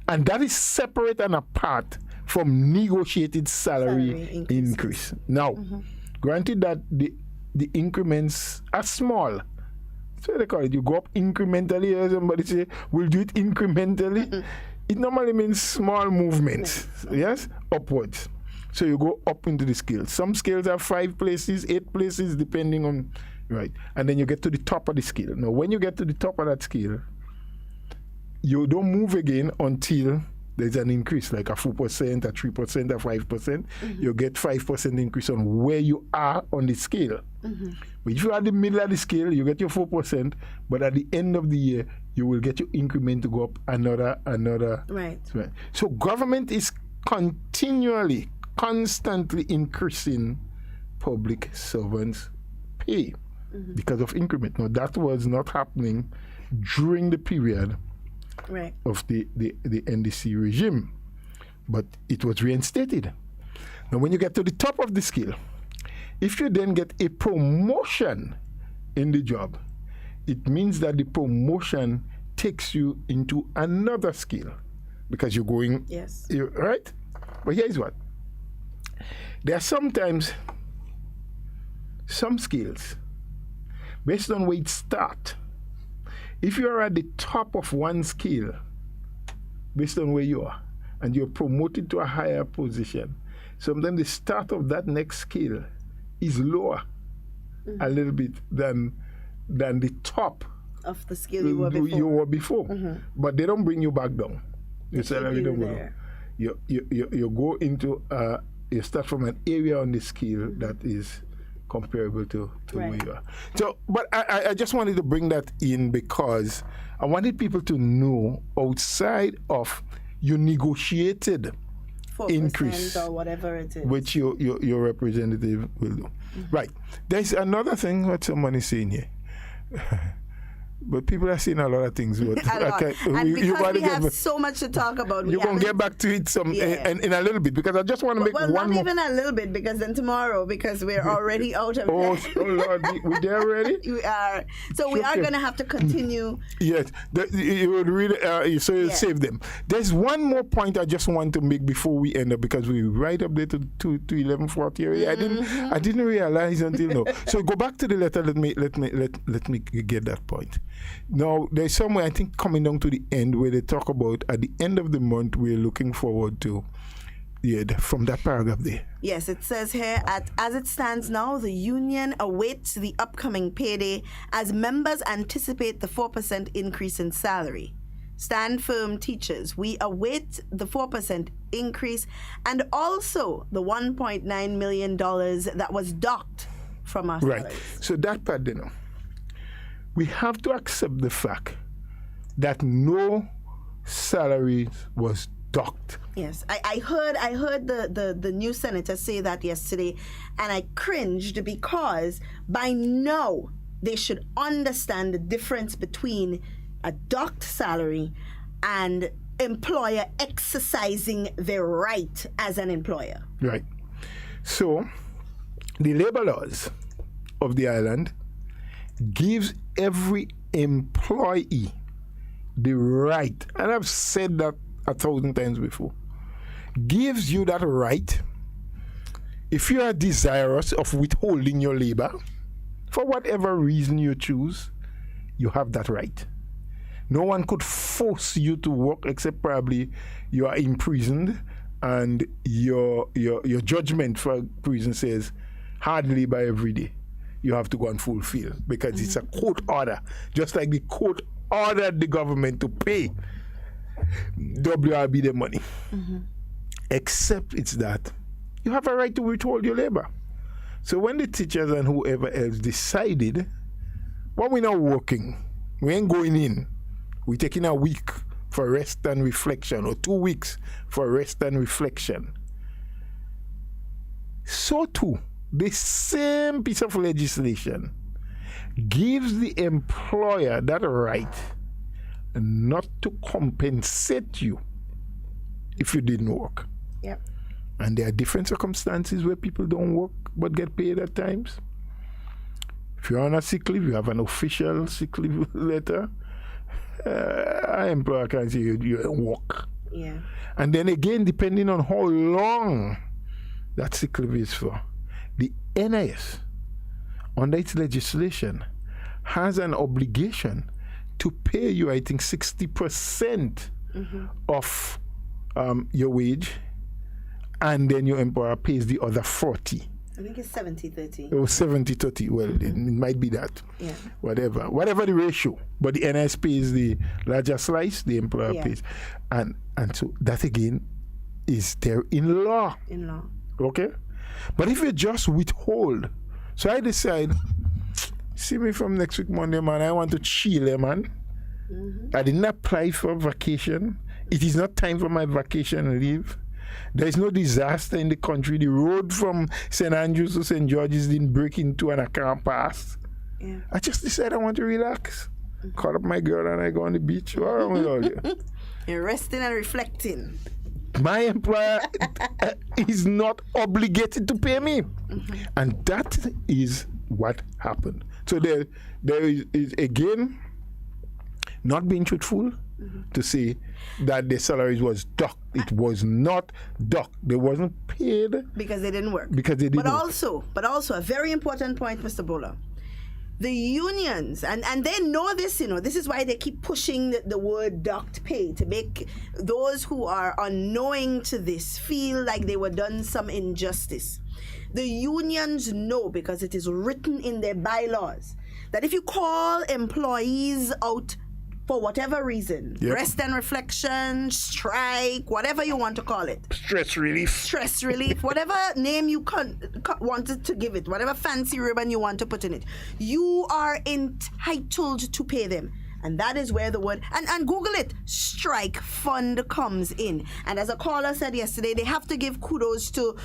And that is separate and apart from negotiated salary increase. Now, granted that the increments are small, so they call it, you go up incrementally, or somebody say, we'll do it incrementally. It normally means small movements, yes, upwards. So you go up into the scale. Some scales have 5 places, 8 places, depending on, right. And then you get to the top of the scale. Now, when you get to the top of that scale, you don't move again until there's an increase, like a 4%, a 3%, a 5%. You get 5% increase on where you are on the scale. But if you're at the middle of the scale, you get your 4%, but at the end of the year, you will get your increment to go up another. Right. So government is constantly increasing public servants' pay because of increment. Now, that was not happening during the period of the NDC regime, but it was reinstated. Now, when you get to the top of the scale, if you then get a promotion in the job, it means that the promotion takes you into another scale because you're going, right? But here's what. There are sometimes some scales, based on where it starts. If you are at the top of one scale, based on where you are, and you're promoted to a higher position, sometimes the start of that next scale is lower a little bit than the top of the scale you were before. But they don't bring you back down. Your salary don't go down. You go into you start from an area on the scale that is comparable to where you are. So, but I just wanted to bring that in because I wanted people to know outside of your negotiated 4% increase or whatever it is, which your representative will do. Right. There's another thing what someone is saying here. But people are saying a lot of things. But and because we have so much to talk about, you're going to get back to it in a little bit, because I just want to make one more. Well, not even a little bit, because then tomorrow, because we're already out of Oh Lord, we there already? We are. So we are going to have to continue. Yes, you would read, so you'll save them. There's one more point I just want to make before we end up, because we right up there to 11:40 area. I didn't realize until now. So go back to the letter. Let me get that point. Now, there's somewhere, I think, coming down to the end, where they talk about at the end of the month, we're looking forward to, from that paragraph there. Yes, it says here, as it stands now, the union awaits the upcoming payday as members anticipate the 4% increase in salary. Stand firm, teachers. We await the 4% increase and also the $1.9 million that was docked from our salaries. Right. So that part, we have to accept the fact that no salary was docked. Yes, I heard the new senator say that yesterday, and I cringed, because by now they should understand the difference between a docked salary and employer exercising their right as an employer. Right. So the labor laws of the island gives every employee the right, and I've said that 1,000 times before, gives you that right. If you are desirous of withholding your labor, for whatever reason you choose, you have that right. No one could force you to work, except probably you are imprisoned and your judgment for prison says hard labor every day. You have to go and fulfill, because it's a court order, just like the court ordered the government to pay WIB the money. Except it's that you have a right to withhold your labor. So when the teachers and whoever else decided, well, we're not working, we ain't going in, we're taking a week for rest and reflection, or 2 weeks for rest and reflection, so too, the same piece of legislation gives the employer that right not to compensate you if you didn't work. Yep. And there are different circumstances where people don't work but get paid at times. If you're on a sick leave, you have an official sick leave letter. An employer can say you work. Yeah. And then again, depending on how long that sick leave is for, the NIS, under its legislation, has an obligation to pay you, I think, 60% of your wage, and then your employer pays the other 40%. I think it's 70-30. Oh, 70-30. Well, it might be that. Yeah. Whatever the ratio. But the NIS pays the larger slice, the employer pays. And so that again is there in law. In law. Okay? But if you just withhold, so I decide, see me from next week Monday, man, I want to chill, man. I didn't apply for vacation. It is not time for my vacation leave. There is no disaster in the country. The road from St. Andrews to St. George's didn't break into and I can't pass. Yeah. I just decided I want to relax. Call up my girl and I go on the beach. What wrong with all you? You're resting and reflecting. My employer is not obligated to pay me. And that is what happened. So there is again, not being truthful to say that the salaries was docked. It was not docked. They wasn't paid because they didn't work. But also a very important point, Mr. Bola. The unions, and they know this, this is why they keep pushing the word docked pay, to make those who are unknowing to this feel like they were done some injustice. The unions know, because it is written in their bylaws, that if you call employees out for whatever reason, rest and reflection, strike, whatever you want to call it. Stress relief, whatever name you wanted to give it, whatever fancy ribbon you want to put in it, you are entitled to pay them. And that is where the word, and Google it, strike fund comes in. And as a caller said yesterday, they have to give kudos to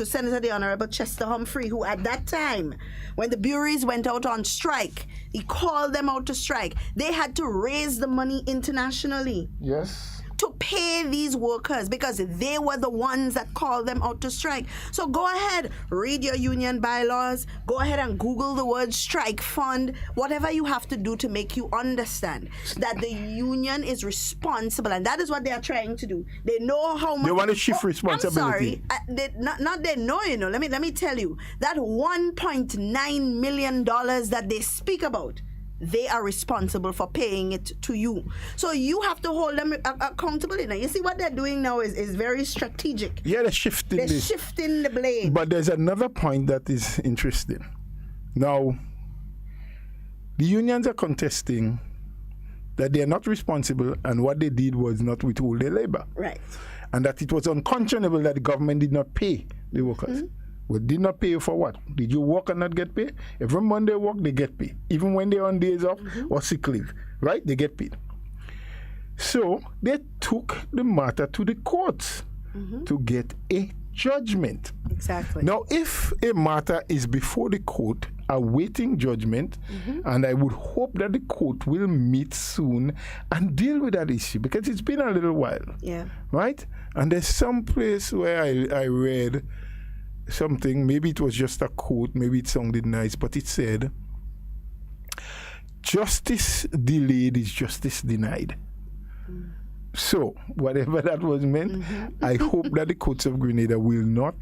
Senator the Honorable Chester Humphrey, who at that time, when the bureaus went out on strike, he called them out to strike. They had to raise the money internationally. Yes. To pay these workers because they were the ones that called them out to strike. So go ahead, read your union bylaws, go ahead and Google the word strike fund, whatever you have to do to make you understand that the union is responsible, and that is what they are trying to do. They know how much... They want to shift responsibility. I'm sorry, not they know, let me tell you, that $1.9 million that they speak about, they are responsible for paying it to you. So you have to hold them accountable. You see what they're doing now is very strategic. Yeah, they're shifting the blame. But there's another point that is interesting. Now, the unions are contesting that they are not responsible and what they did was not withhold their labor. Right. And that it was unconscionable that the government did not pay the workers. Mm-hmm. Well, did not pay you for what? Did you work and not get paid? Every month they work, they get paid. Even when they're on days off or sick leave, right? They get paid. So they took the matter to the courts to get a judgment. Exactly. Now, if a matter is before the court awaiting judgment, and I would hope that the court will meet soon and deal with that issue because it's been a little while. Yeah. Right? And there's some place where I read something, maybe it was just a quote, maybe it sounded nice, but it said, justice delayed is justice denied. So, whatever that was meant, I hope that the courts of Grenada will not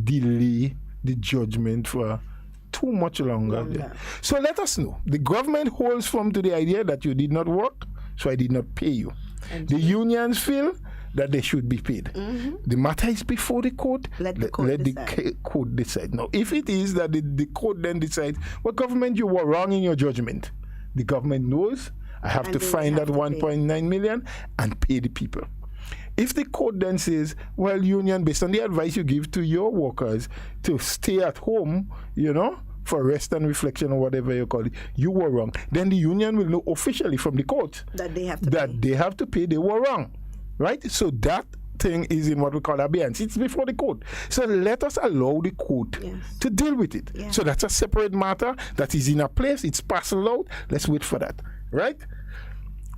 delay the judgment for too much longer. Yeah. So let us know. The government holds firm to the idea that you did not work, so I did not pay you. The unions feel that they should be paid. The matter is before the court. Let the court decide. Now, if it is that the court then decides, well, government, you were wrong in your judgment. The government knows I have to find that 1.9 million and pay the people. If the court then says, well, union, based on the advice you give to your workers to stay at home, for rest and reflection or whatever you call it, you were wrong. Then the union will know officially from the court that they have to pay. They were wrong. Right? So that thing is in what we call abeyance. It's before the court. So let us allow the court to deal with it. Yeah. So that's a separate matter that is in a place. It's parceled out. Let's wait for that. Right?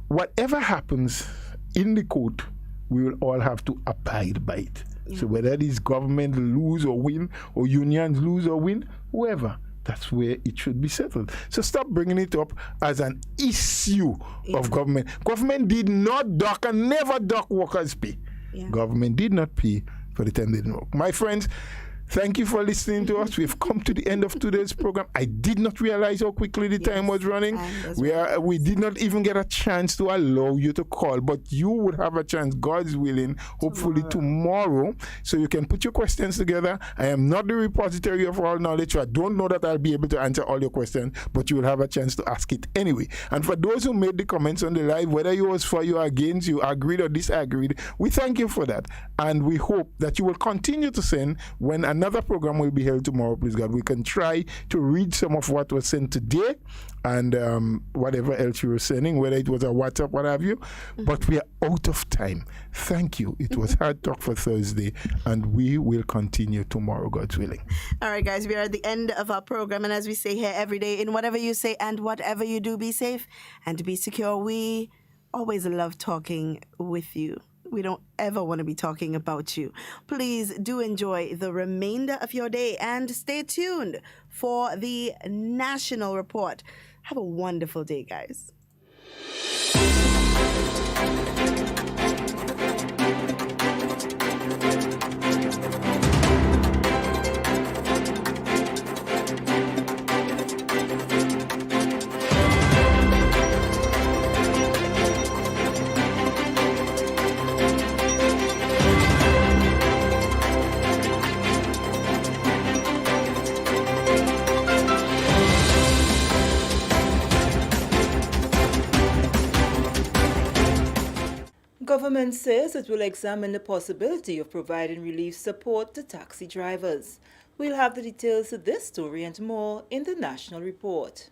Whatever happens in the court, we will all have to abide by it. Yeah. So whether it is government lose or win, or unions lose or win, whoever, that's where it should be settled. So stop bringing it up as an issue of government. Government did not dock and never dock workers' pay. Yeah. Government did not pay for the time they didn't work. My friends, thank you for listening to us. We've come to the end of today's program. I did not realize how quickly the time was running. We did not even get a chance to allow you to call, but you would have a chance, God's willing, hopefully tomorrow, so you can put your questions together. I am not the repository of all knowledge, so I don't know that I'll be able to answer all your questions, but you will have a chance to ask it anyway. And for those who made the comments on the live, whether you was for, you against, you agreed or disagreed, we thank you for that. And we hope that you will continue to send when another program will be held tomorrow, please God. We can try to read some of what was sent today and whatever else you were sending, whether it was a WhatsApp, what have you. But we are out of time. Thank you. It was Hard Talk for Thursday, and we will continue tomorrow, God's willing. All right, guys, we are at the end of our program, and as we say here every day, in whatever you say and whatever you do, be safe and be secure. We always love talking with you. We don't ever want to be talking about you. Please do enjoy the remainder of your day and stay tuned for the National Report. Have a wonderful day, guys. Government says it will examine the possibility of providing relief support to taxi drivers. We'll have the details of this story and more in the National Report.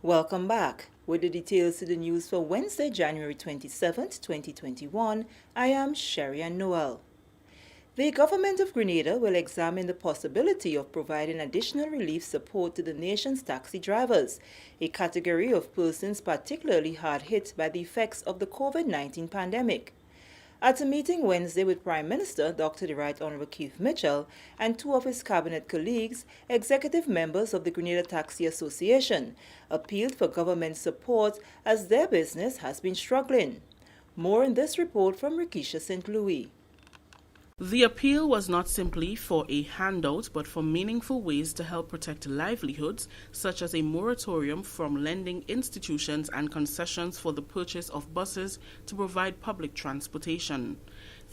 Welcome back. With the details to the news for Wednesday, January 27th, 2021, I am Sherry-Ann Noel. The government of Grenada will examine the possibility of providing additional relief support to the nation's taxi drivers, a category of persons particularly hard hit by the effects of the COVID-19 pandemic. At a meeting Wednesday with Prime Minister Dr. the Right Honourable Keith Mitchell and two of his cabinet colleagues, executive members of the Grenada Taxi Association appealed for government support as their business has been struggling. More in this report from Rikisha St. Louis. The appeal was not simply for a handout, but for meaningful ways to help protect livelihoods, such as a moratorium from lending institutions and concessions for the purchase of buses to provide public transportation.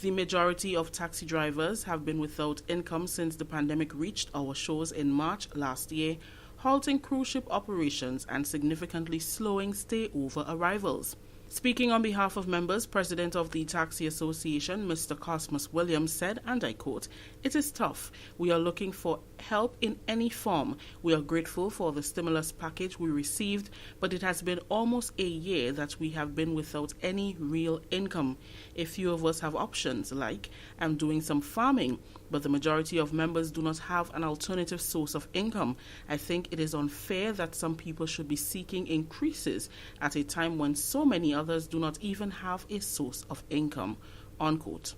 The majority of taxi drivers have been without income since the pandemic reached our shores in March last year, halting cruise ship operations and significantly slowing stay-over arrivals. Speaking on behalf of members, President of the Taxi Association, Mr. Cosmas Williams, said, and I quote, "It is tough. We are looking for help in any form. We are grateful for the stimulus package we received, but it has been almost a year that we have been without any real income. A few of us have options, like I'm doing some farming, but the majority of members do not have an alternative source of income. I think it is unfair that some people should be seeking increases at a time when so many others do not even have a source of income," unquote.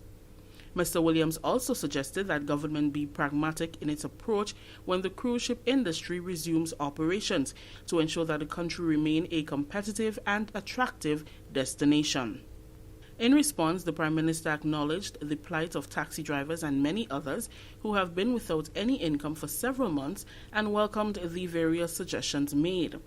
Mr. Williams also suggested that government be pragmatic in its approach when the cruise ship industry resumes operations to ensure that the country remain a competitive and attractive destination. In response, the Prime Minister acknowledged the plight of taxi drivers and many others who have been without any income for several months and welcomed the various suggestions made.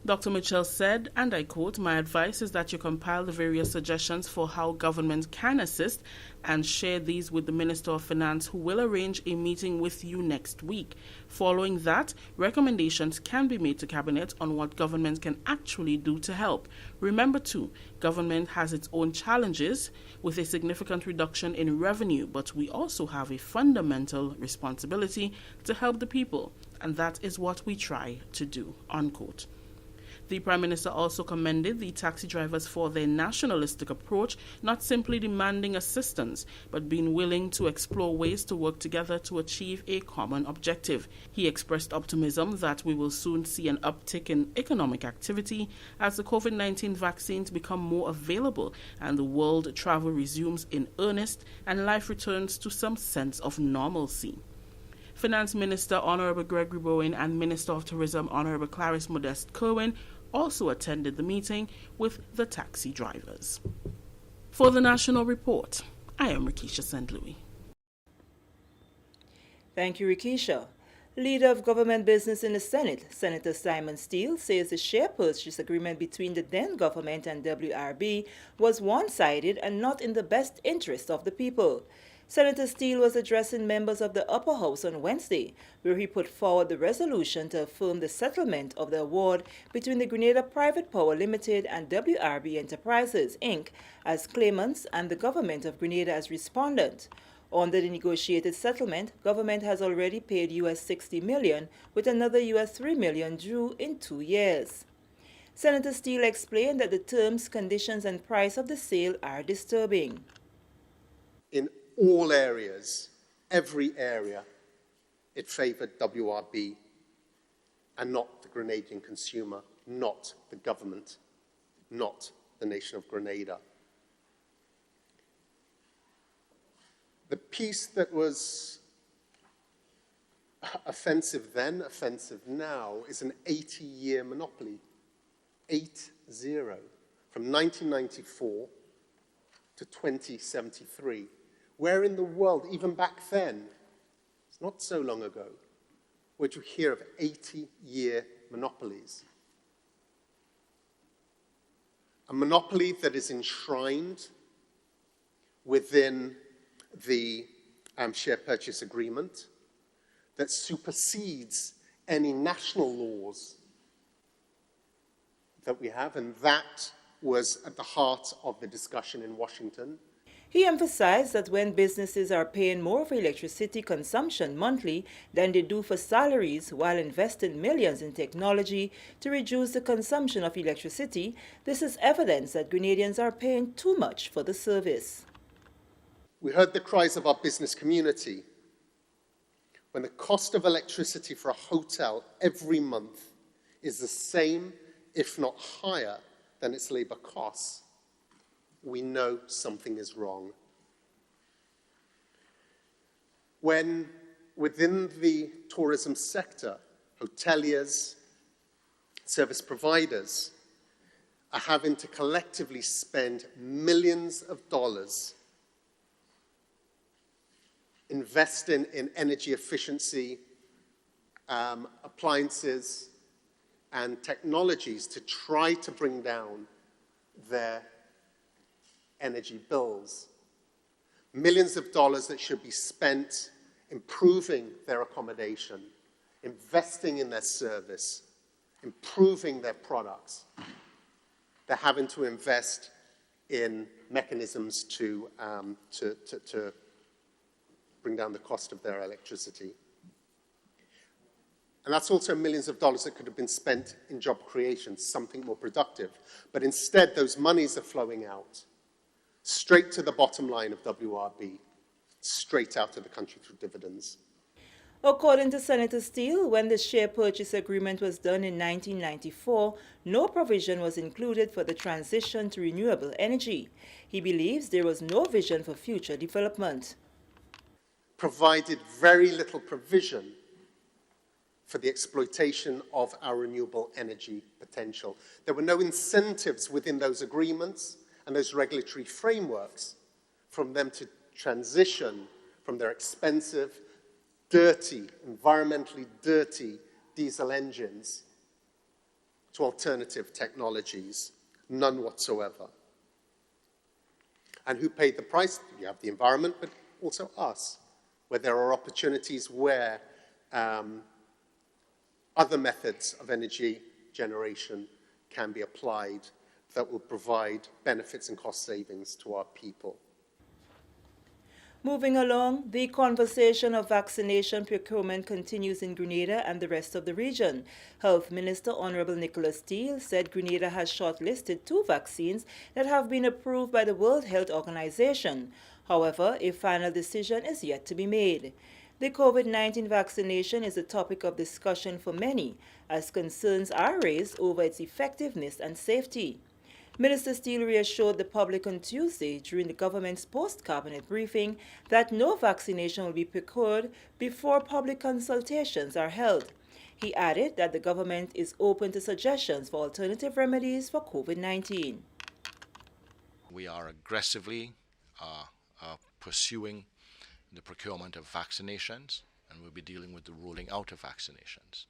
Dr. Mitchell said, and I quote, "My advice is that you compile the various suggestions for how government can assist and share these with the Minister of Finance, who will arrange a meeting with you next week. Following that, recommendations can be made to Cabinet on what government can actually do to help. Remember too, government has its own challenges with a significant reduction in revenue, but we also have a fundamental responsibility to help the people, and that is what we try to do," unquote. The Prime Minister also commended the taxi drivers for their nationalistic approach, not simply demanding assistance, but being willing to explore ways to work together to achieve a common objective. He expressed optimism that we will soon see an uptick in economic activity as the COVID-19 vaccines become more available and the world travel resumes in earnest and life returns to some sense of normalcy. Finance Minister Honourable Gregory Bowen and Minister of Tourism Honourable Clarice Modeste Kerwin also attended the meeting with the taxi drivers. For the National Report, I am Rikisha St. Louis. Thank you, Rikisha. Leader of Government Business in the Senate, Senator Simon Steele, says the share purchase agreement between the then government and WRB was one-sided and not in the best interest of the people. Senator Steele was addressing members of the Upper House on Wednesday, where he put forward the resolution to affirm the settlement of the award between the Grenada Private Power Limited and WRB Enterprises, Inc., as claimants and the government of Grenada as respondent. Under the negotiated settlement, government has already paid US $60 million, with another US $3 million due in 2 years. Senator Steele explained that the terms, conditions, and price of the sale are disturbing. In all areas, every area, it favoured WRB and not the Grenadian consumer, not the government, not the nation of Grenada. The piece that was offensive then, offensive now, is an 80-year monopoly, 8-0, from 1994 to 2073. Where in the world, even back then, it's not so long ago, would you hear of 80-year monopolies? A monopoly that is enshrined within the share purchase agreement, that supersedes any national laws that we have, and that was at the heart of the discussion in Washington. He emphasized that when businesses are paying more for electricity consumption monthly than they do for salaries while investing millions in technology to reduce the consumption of electricity, this is evidence that Grenadians are paying too much for the service. We heard the cries of our business community when the cost of electricity for a hotel every month is the same, if not higher, than its labor costs. We know something is wrong. When within the tourism sector, hoteliers, service providers are having to collectively spend millions of dollars investing in energy efficiency, appliances, and technologies to try to bring down their energy bills. Millions of dollars that should be spent improving their accommodation, investing in their service, improving their products. They're having to invest in mechanisms to bring down the cost of their electricity. And that's also millions of dollars that could have been spent in job creation, something more productive. But instead, those monies are flowing out straight to the bottom line of WRB, straight out of the country through dividends. According to Senator Steele, when the share purchase agreement was done in 1994, no provision was included for the transition to renewable energy. He believes there was no vision for future development. Provided very little provision for the exploitation of our renewable energy potential. There were no incentives within those agreements and those regulatory frameworks from them to transition from their expensive, dirty, environmentally dirty diesel engines to alternative technologies. None whatsoever. And who paid the price? You have the environment, but also us, where there are opportunities where other methods of energy generation can be applied that will provide benefits and cost savings to our people. Moving along, the conversation of vaccination procurement continues in Grenada and the rest of the region. Health Minister Honorable Nicholas Steele said Grenada has shortlisted 2 vaccines that have been approved by the World Health Organization. However, a final decision is yet to be made. The COVID-19 vaccination is a topic of discussion for many, as concerns are raised over its effectiveness and safety. Minister Steele reassured the public on Tuesday during the government's post-cabinet briefing that no vaccination will be procured before public consultations are held. He added that the government is open to suggestions for alternative remedies for COVID-19. We are aggressively pursuing the procurement of vaccinations, and we'll be dealing with the rolling out of vaccinations.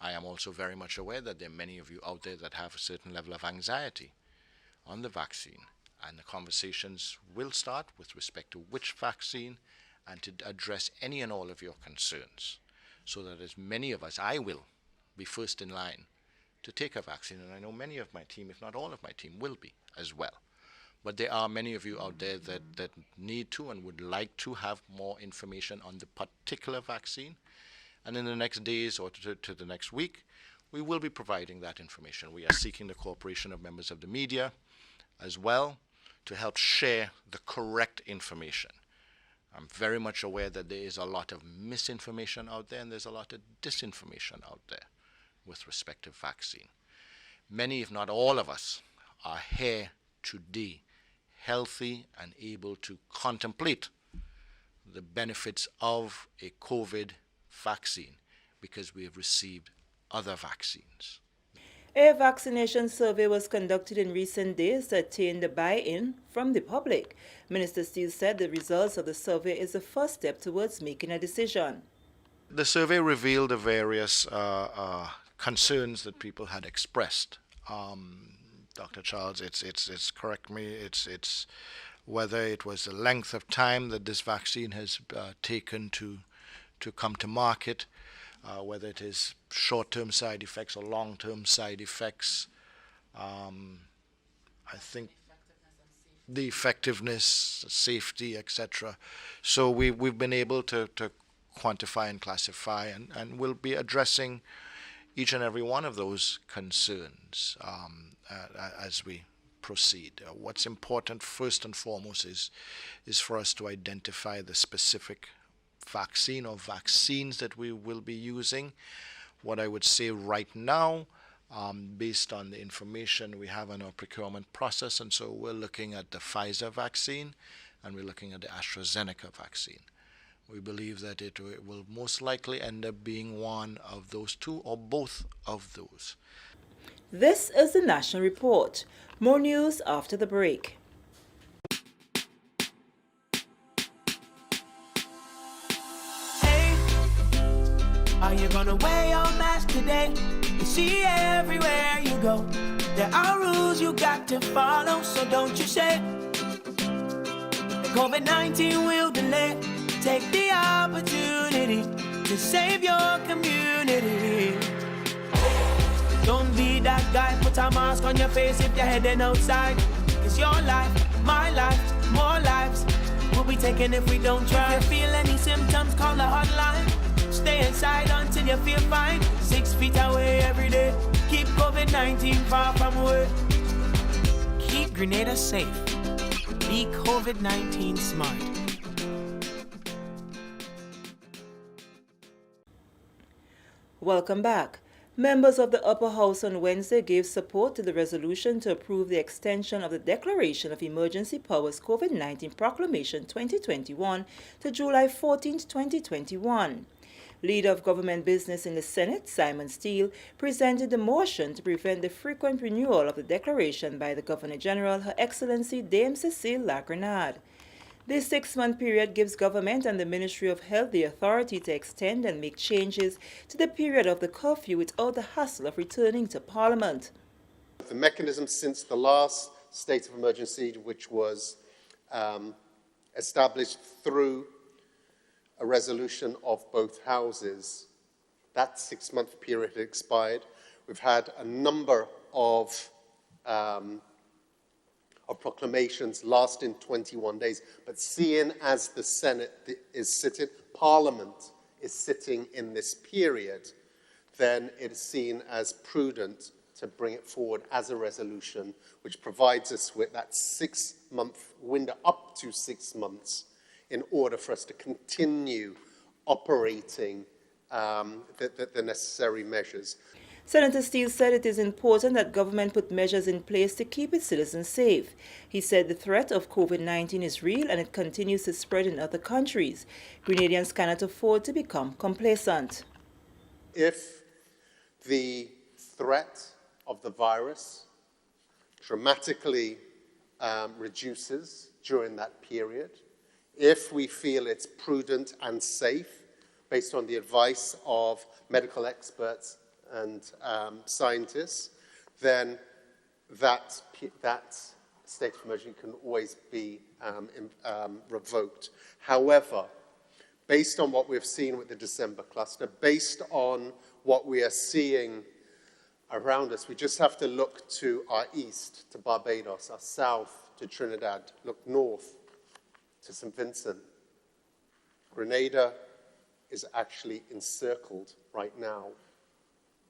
I am also very much aware that there are many of you out there that have a certain level of anxiety on the vaccine, and the conversations will start with respect to which vaccine and to address any and all of your concerns, so that as many of us, I will be first in line to take a vaccine, and I know many of my team, if not all of my team, will be as well. But there are many of you out there that need to and would like to have more information on the particular vaccine. And in the next days or to the next week, we will be providing that information. We are seeking the cooperation of members of the media as well to help share the correct information. I'm very much aware that there is a lot of misinformation out there and there's a lot of disinformation out there with respect to vaccine. Many, if not all of us, are here today healthy and able to contemplate the benefits of a COVID vaccine because we have received other vaccines. A vaccination survey was conducted in recent days to attain the buy-in from the public. Minister Steele said the results of the survey is the first step towards making a decision. The survey revealed the various concerns that people had expressed. Dr. Charles, it's correct me, it's whether it was the length of time that this vaccine has taken to come to market, whether it is short-term side effects or long-term side effects. I think the effectiveness, safety, etc. So we've been able to quantify and classify, and we'll be addressing each and every one of those concerns as we proceed. What's important first and foremost is for us to identify the specific vaccine or vaccines that we will be using. What I would say right now, based on the information we have on our procurement process, and so we're looking at the Pfizer vaccine and we're looking at the AstraZeneca vaccine. We believe that it will most likely end up being one of those two or both of those. This is the National Report. More news after the break. Hey, are you gonna wear your mask today? You see everywhere you go, there are rules you got to follow, so don't you say the COVID-19 will delay. Take the opportunity to save your community. Don't be that guy, put a mask on your face if you're heading outside. It's your life, my life, more lives will be taken if we don't try. If you feel any symptoms, call the hotline. Stay inside until you feel fine. 6 feet away every day. Keep COVID-19 far from away. Keep Grenada safe. Be COVID-19 smart. Welcome back. Members of the Upper House on Wednesday gave support to the resolution to approve the extension of the Declaration of Emergency Powers COVID-19 Proclamation 2021 to July 14, 2021. Leader of Government Business in the Senate, Simon Steele, presented the motion to prevent the frequent renewal of the declaration by the Governor-General, Her Excellency Dame Cecile La Grenade. This 6-month period gives government and the Ministry of Health the authority to extend and make changes to the period of the curfew without the hassle of returning to Parliament. The mechanism since the last state of emergency, which was established through a resolution of both houses, that 6-month period had expired. We've had a number of proclamations lasting 21 days. But seeing as the Senate is sitting, Parliament is sitting in this period, then it is seen as prudent to bring it forward as a resolution, which provides us with that 6-month window, up to 6 months, in order for us to continue operating the necessary measures. Senator Steele said it is important that government put measures in place to keep its citizens safe. He said the threat of COVID-19 is real and it continues to spread in other countries. Grenadians cannot afford to become complacent. If the threat of the virus dramatically reduces during that period, if we feel it's prudent and safe, based on the advice of medical experts and scientists, then that state of emergency can always be revoked. However, based on what we've seen with the December cluster, based on what we are seeing around us, we just have to look to our east, to Barbados, our south, to Trinidad, look north to St. Vincent. Grenada is actually encircled right now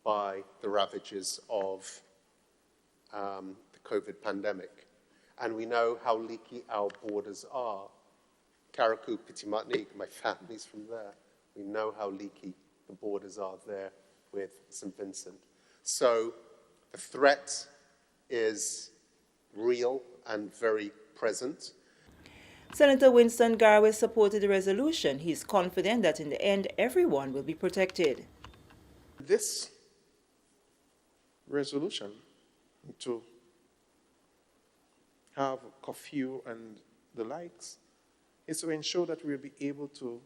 by the ravages of the COVID pandemic. And we know how leaky our borders are. Carriacou, Petit Martinique, my family's from there. We know how leaky the borders are there with St. Vincent. So the threat is real and very present. Senator Winston Garwe supported the resolution. He is confident that in the end, everyone will be protected. This resolution to have curfew and the likes is to ensure that we'll be able to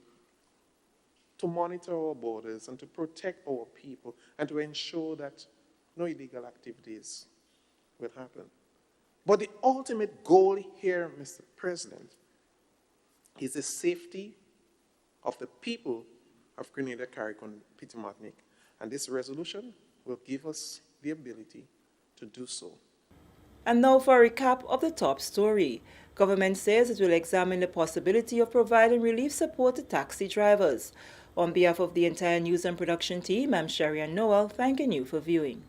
monitor our borders and to protect our people and to ensure that no illegal activities will happen. But the ultimate goal here, Mr. President, is the safety of the people of Grenada, Carriacou, and Petit Martinique. And this resolution will give us the ability to do so. And now for a recap of the top story. Government says it will examine the possibility of providing relief support to taxi drivers. On behalf of the entire news and production team, I'm Sherry and Noel, thanking you for viewing.